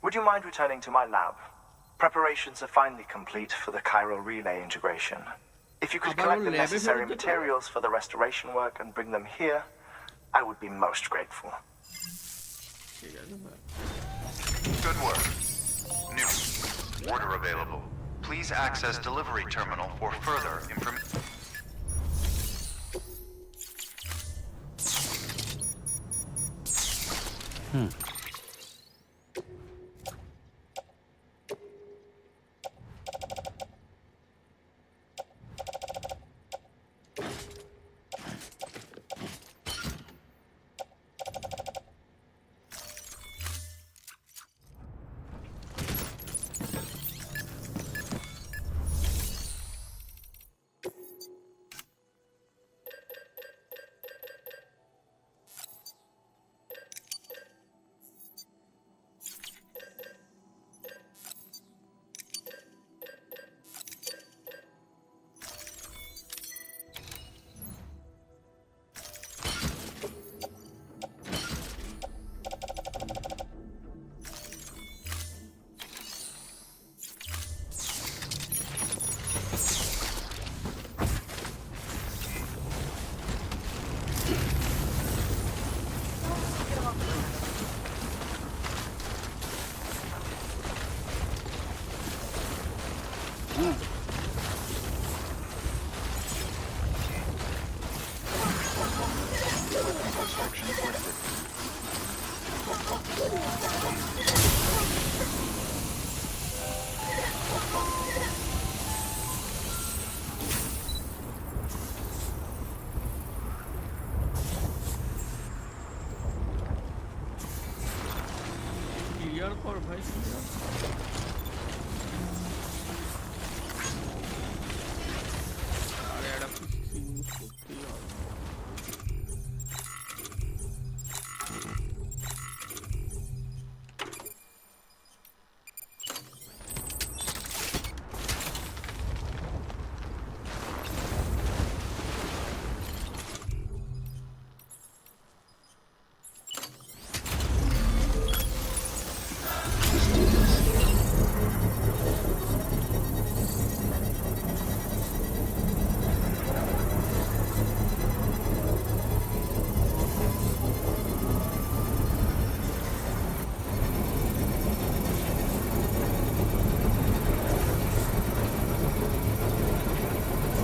Speaker 12: would you mind returning to my lab? Preparations are finally complete for the chiral relay integration. If you could collect the necessary materials for the restoration work and bring them here, I would be most grateful.
Speaker 5: Good work. New. Order available. Please access delivery terminal for further information.
Speaker 1: Clear কর ভাই আরে এটা পিসি use করতেই হবে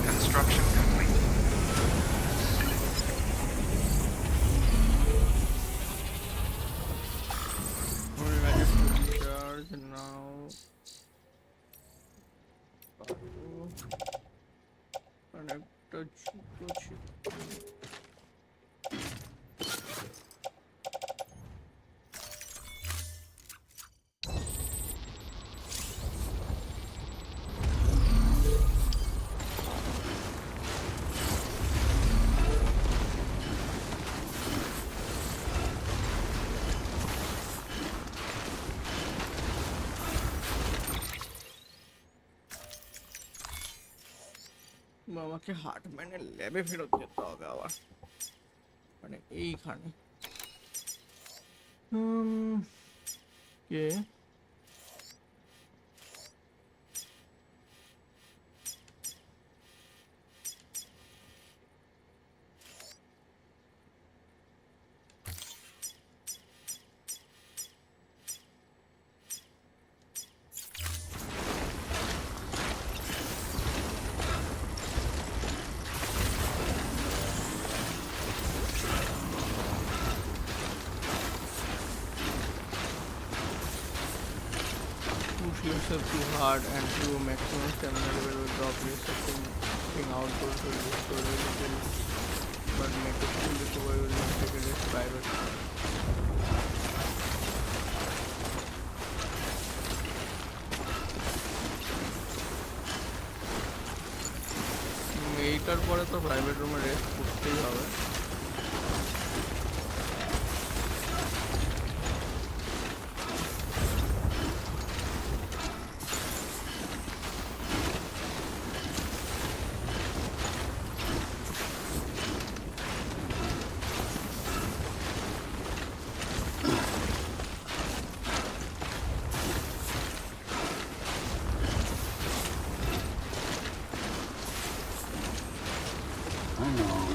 Speaker 5: Construction complete.
Speaker 1: Charge now. Connect the chip. আমাকে হার্টম্যানের ল্যাবে ফেরত যেতে হবে আবার মানে এইখানে কে yourself too hard and to maximum stamina level with the obvious setting outdoors will restore a little but make it full recovery will not take a risk private এইটার পরে তো প্রাইভেট রুমে রেস্ট করতেই হবে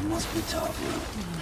Speaker 9: Must be tough,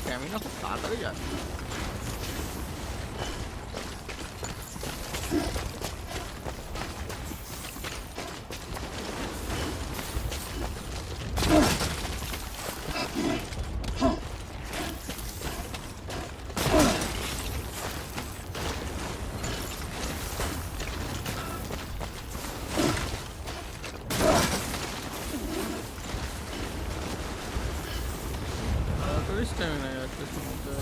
Speaker 9: স্ট্যামিনা খুব তাড়াতাড়ি যাচ্ছে stamina যাচ্ছে সমুদ্রে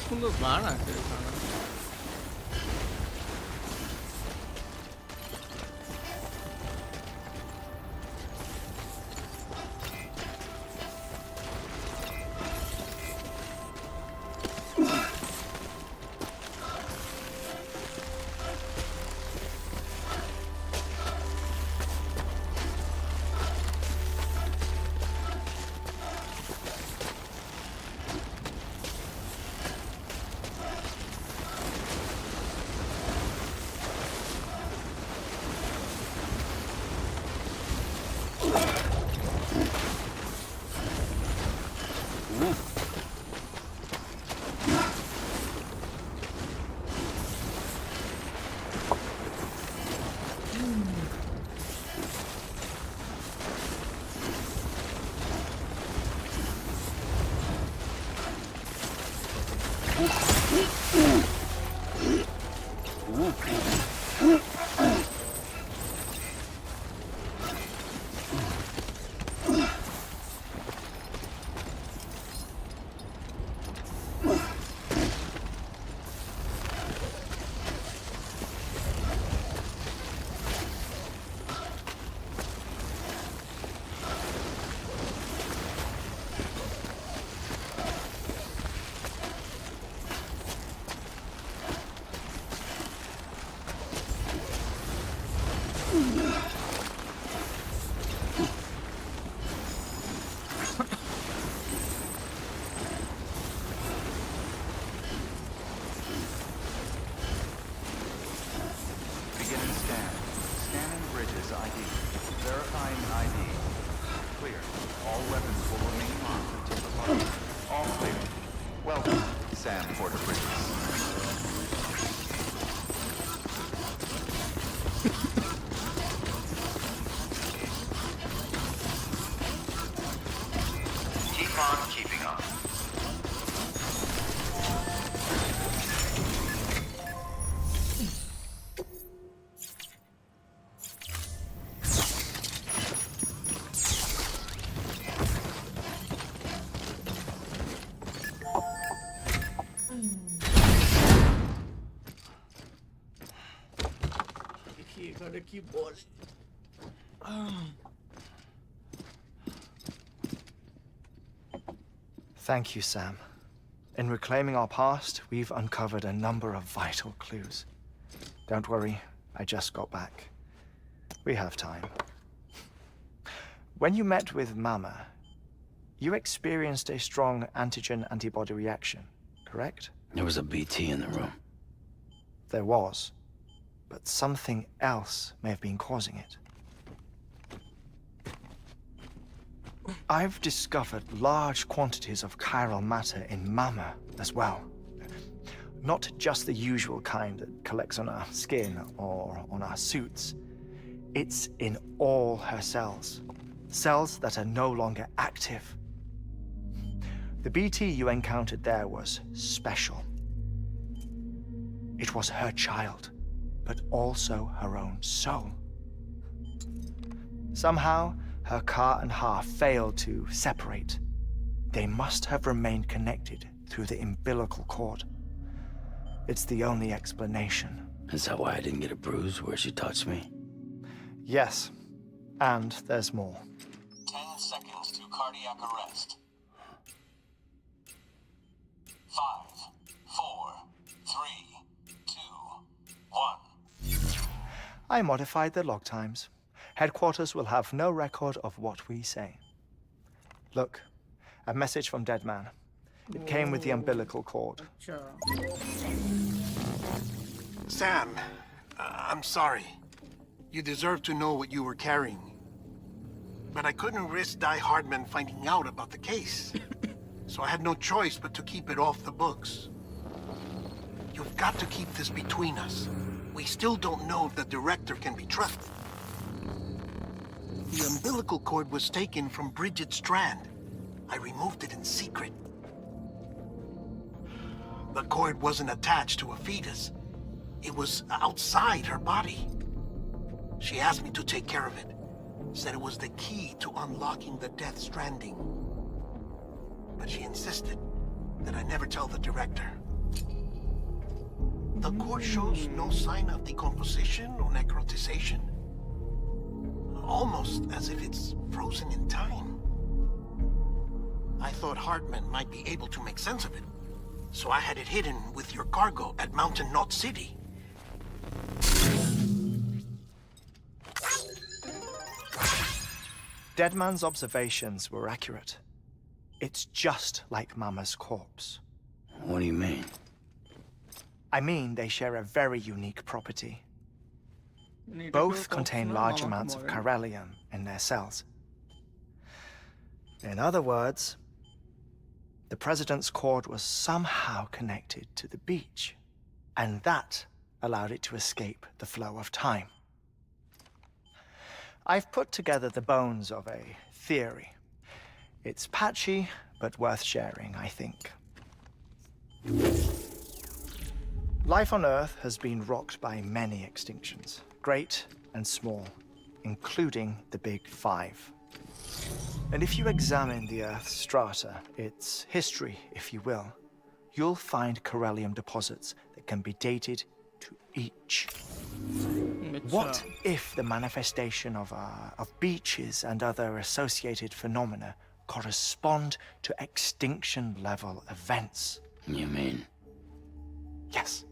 Speaker 1: সুন্দর গান আছে এখানে। কি বলে
Speaker 3: Thank you, Sam. In reclaiming our past, we've uncovered a number of vital clues. Don't worry, I just got back. We have time. When you met with Mama, you experienced a strong antigen-antibody reaction, correct?
Speaker 9: There was a BT in the room.
Speaker 3: There was. But something else may have been causing it. I've discovered large quantities of chiral matter in Mama as well. Not just the usual kind that collects on our skin or on our suits. It's in all her cells. Cells that are no longer active. The BT you encountered there was special. It was her child, but also her own soul. Somehow, her car and half failed to separate. They must have remained connected through the umbilical cord. It's the only explanation.
Speaker 9: Is that why I didn't get a bruise where she touched me?
Speaker 3: Yes, and there's more.
Speaker 7: 10 seconds to cardiac arrest. 5, 4, 3, 2, 1.
Speaker 3: I modified the log times. Headquarters will have no record of what we say. Look, a message from Dead Man. It came with the umbilical cord.
Speaker 10: Sam, I'm sorry. You deserve to know what you were carrying. But I couldn't risk Die Hardman finding out about the case. So I had no choice but to keep it off the books. You've got to keep this between us. We still don't know if the director can be trusted. The umbilical cord was taken from Bridget Strand. I removed it in secret. The cord wasn't attached to a fetus. It was outside her body. She asked me to take care of it. Said it was the key to unlocking the Death Stranding. But she insisted. that I never tell the director. The core shows no sign of decomposition or necrotization. Almost as if it's frozen in time. I thought Hartman might be able to make sense of it, so I had it hidden with your cargo at Mountain Knot City.
Speaker 3: Deadman's observations were accurate. It's just like Mama's corpse.
Speaker 9: What do you mean?
Speaker 3: I mean, they share a very unique property. Both contain large amounts of chiralium in their cells. In other words, the President's cord was somehow connected to the beach, and that allowed it to escape the flow of time. I've put together the bones of a theory. It's patchy, but worth sharing, I think. Life on Earth has been rocked by many extinctions, great and small, including the Big Five. And if you examine the Earth's strata, its history, if you will, you'll find chiralium deposits that can be dated to each. What if the manifestation of beaches and other associated phenomena correspond to extinction-level events?
Speaker 9: You mean?
Speaker 3: Yes.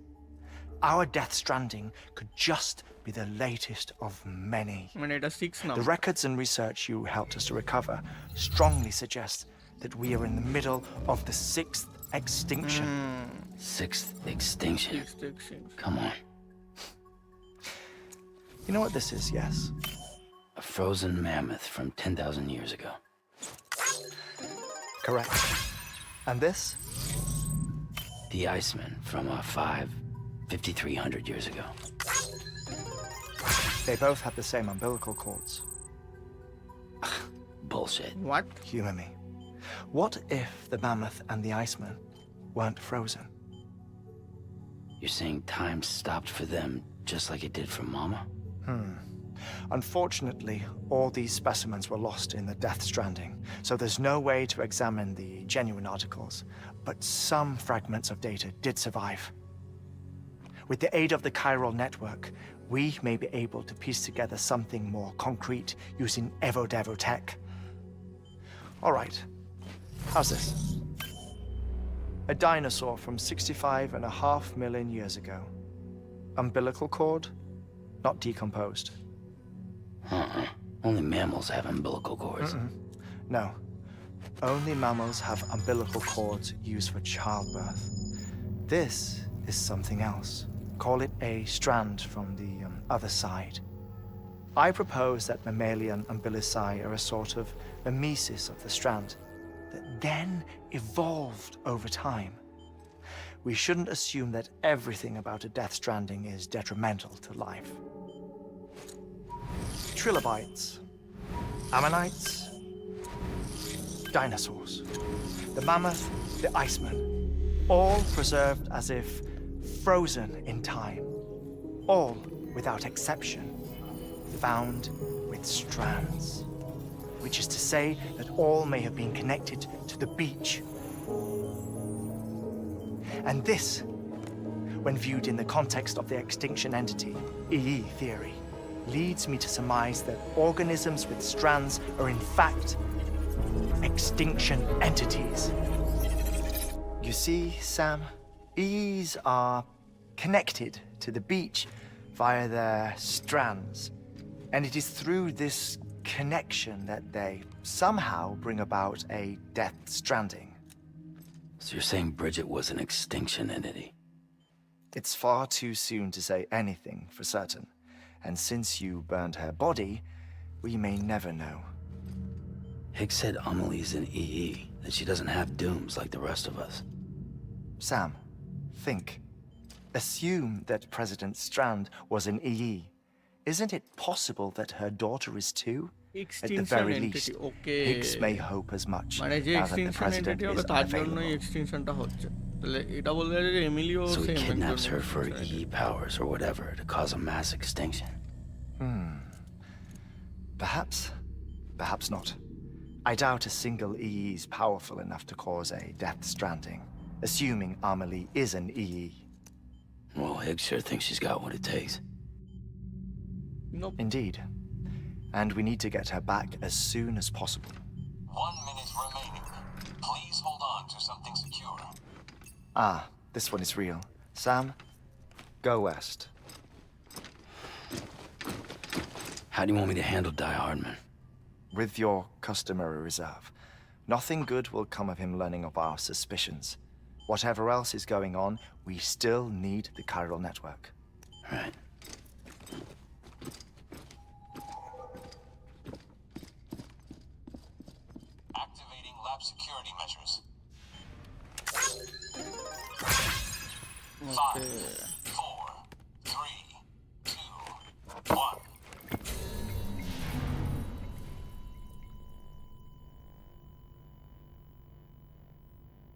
Speaker 3: Our Death Stranding could just be the latest of many. The records and research you helped us to recover strongly suggest that we are in the middle of the 6th extinction.
Speaker 9: 6th extinction? Come on.
Speaker 3: You know what this is, yes?
Speaker 9: A frozen mammoth from 10,000 years ago.
Speaker 3: Correct. And this?
Speaker 9: The Iceman from 5,300 years ago.
Speaker 3: They both have the same umbilical cords.
Speaker 9: Bullshit.
Speaker 1: What?
Speaker 3: Humor me. What if the mammoth and the Iceman weren't frozen?
Speaker 9: You're saying time stopped for them just like it did for Mama?
Speaker 3: Unfortunately, all these specimens were lost in the Death Stranding, so there's no way to examine the genuine articles, but some fragments of data did survive. With the aid of the chiral network, we may be able to piece together something more concrete using Evo-Devo tech. All right, how's this? A dinosaur from 65.5 million years ago. Umbilical cord, not decomposed.
Speaker 9: Only mammals have umbilical cords.
Speaker 3: No. Only mammals have umbilical cords used for childbirth. This is something else. Call it a strand from the other side. I propose that mammalian umbilici are a sort of mimesis of the strand that then evolved over time. We shouldn't assume that everything about a Death Stranding is detrimental to life. Trilobites, ammonites, dinosaurs, the mammoth, the Iceman, all preserved as if frozen in time, all without exception, found with strands, which is to say that all may have been connected to the beach. And this, when viewed in the context of the extinction entity, EE theory, leads me to surmise that organisms with strands are in fact extinction entities. You see, Sam, EEs are connected to the beach via their strands, and it is through this connection that they somehow bring about a Death Stranding.
Speaker 9: So you're saying Bridget was an extinction entity?
Speaker 3: It's far too soon to say anything for certain, and since you burned her body, we may never know.
Speaker 9: Higgs said Amelie's an EE, that she doesn't have dooms like the rest of us.
Speaker 3: Sam, think. Assume that President Strand was an EE. Isn't it possible that her daughter is too? At the very least, Higgs may hope as much now that the President is unavailable.
Speaker 9: So he kidnaps her for EE powers or whatever to cause a mass extinction.
Speaker 3: Perhaps. Perhaps not. I doubt a single EE is powerful enough to cause a Death Stranding. assuming Amelie is an EE.
Speaker 9: Well, Higgs sure thinks she's got what it takes.
Speaker 1: Nope.
Speaker 3: Indeed. And we need to get her back as soon as possible.
Speaker 7: 1 minute remaining. Please hold on to something secure.
Speaker 3: Ah, this one is real. Sam, go west.
Speaker 9: How do you want me to handle Die Hardman?
Speaker 3: With your customary reserve. Nothing good will come of him learning of our suspicions. Whatever else is going on, we still need the chiral network.
Speaker 9: Right.
Speaker 7: Activating lab security measures. 5, 4, 3, 2, 1.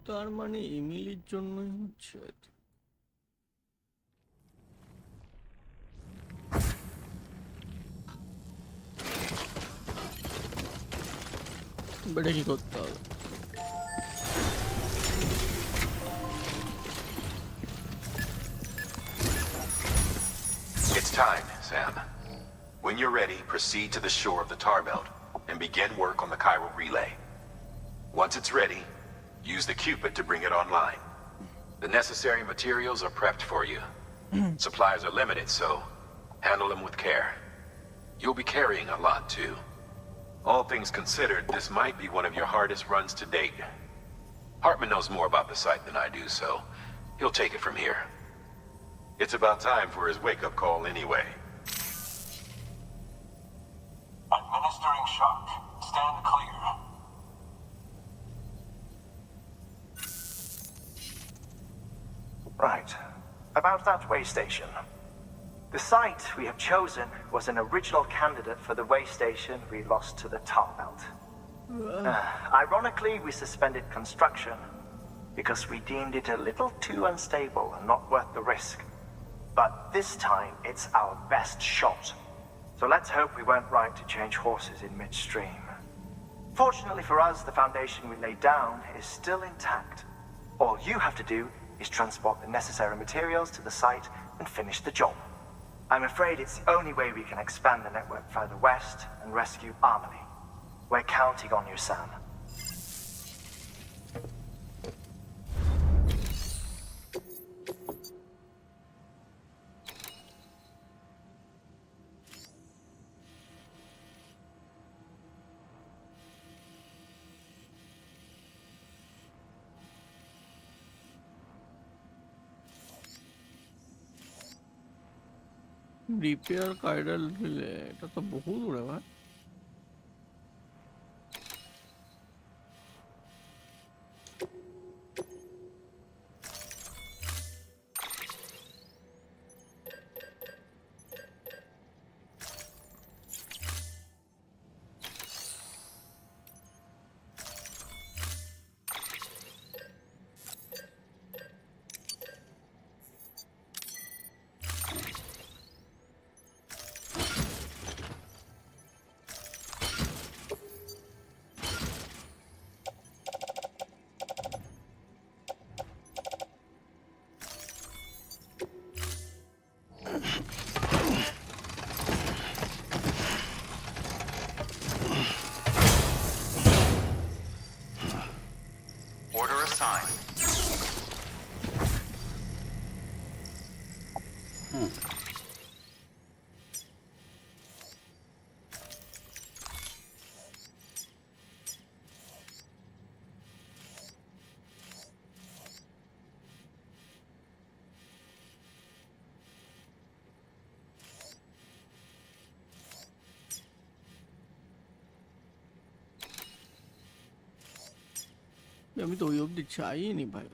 Speaker 1: তার মানে এমিলির জন্যই হচ্ছে হয়তো। বেটা কি করতে হবে?
Speaker 6: It's time, Sam. When you're ready, proceed to the shore of the tar belt and begin work on the chiral relay. Once it's ready, use the Cupid to bring it online. The necessary materials are prepped for you. Supplies are limited, so handle them with care. You'll be carrying a lot, too. All things considered, this might be one of your hardest runs to date. Hartman knows more about the site than I do, so he'll take it from here. It's about time for his wake-up call anyway.
Speaker 7: Administering shock. Stand clear.
Speaker 12: Right. About that way station. The site we have chosen was an original candidate for the way station we lost to the tar belt. Ironically, we suspended construction because we deemed it a little too unstable and not worth the risk. But this time, it's our best shot. So let's hope we weren't right to change horses in midstream. Fortunately for us, the foundation we laid down is still intact. All you have to do is transport the necessary materials to the site and finish the job. I'm afraid it's the only way we can expand the network further west and rescue Amelie. We're counting on you, Sam.
Speaker 1: Repair chiral relay, এটা তো বহু দূরে ভাই।
Speaker 5: Order assigned.
Speaker 1: আমি তো ওই অবধি চাইনি ভাই।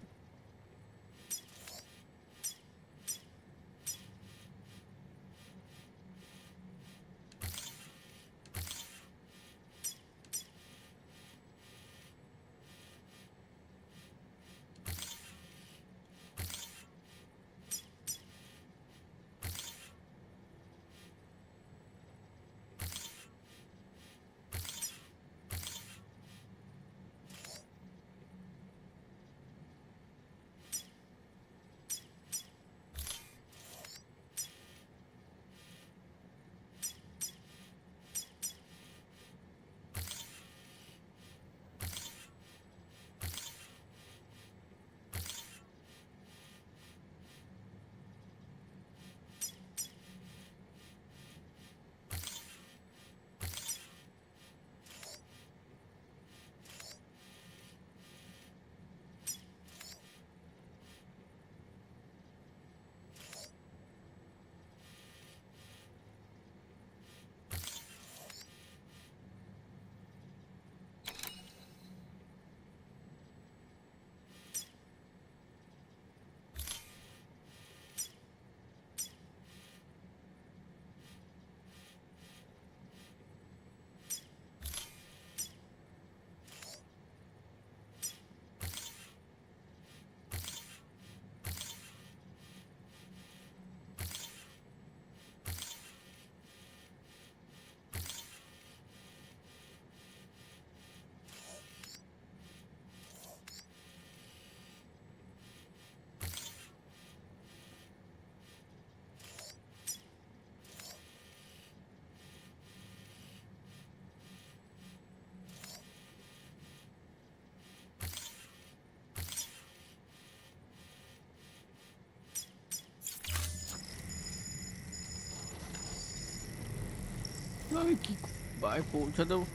Speaker 1: কি ভাই পৌঁছে দেবো?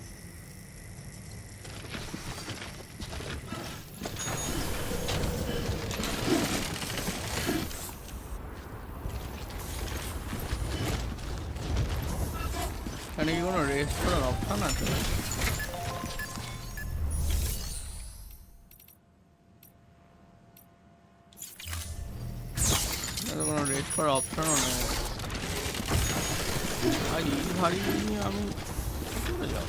Speaker 1: এখানে কি কোনো রেস্ট করার অপশন আছে? কোনো রেস্ট করার অপশনও নেই। আর এই ভারী নিয়ে আমি চলে যাব।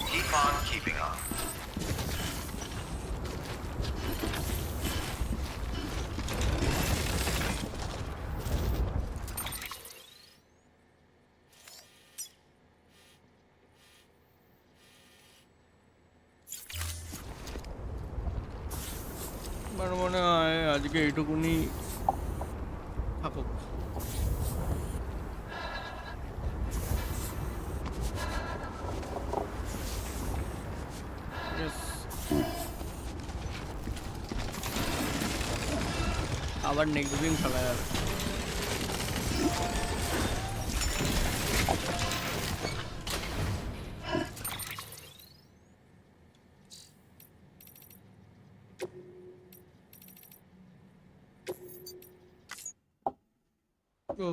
Speaker 5: Keep on keeping on.
Speaker 1: আমার মনে হয় আজকে এইটুকুনি থাকুক। আবার নেক্সট দিন খেলা যাবে।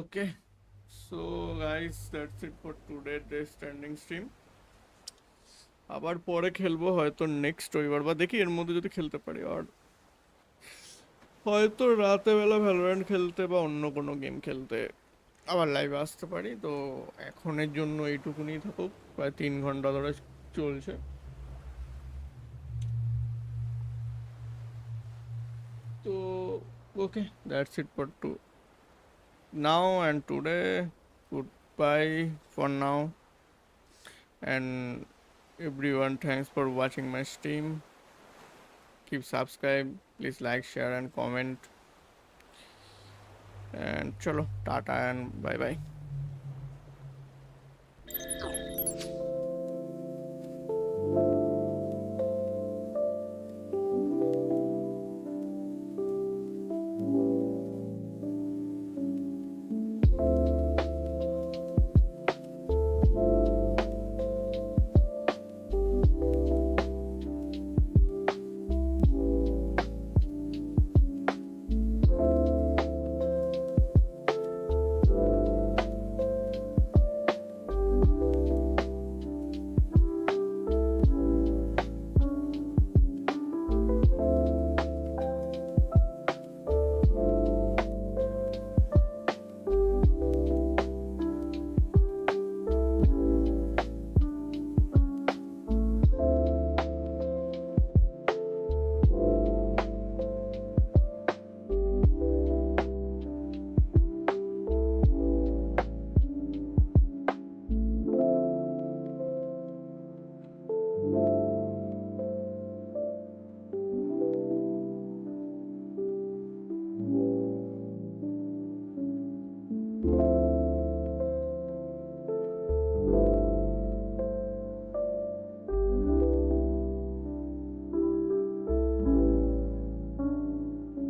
Speaker 1: Okay, so guys, that's it for today's Death Stranding stream. আবার পরে খেলবো হয়তো নেক্সট রবিবার, বা দেখি এর মধ্যে যদি খেলতে পারি, আর হয়তো রাতে বেলা ভ্যালোরেন্ট খেলতে বা অন্য কোনো গেম খেলতে আবার লাইভে আসতে পারি। তো এখনের জন্য এইটুকুনি থাকুক, প্রায় 3 ঘন্টা ধরে চলছে। তো okay, that's it for now and today. Goodbye for now, and everyone, thanks for watching my stream. Keep subscribe, please like, share and comment, and chalo tata and bye bye.
Speaker 14: you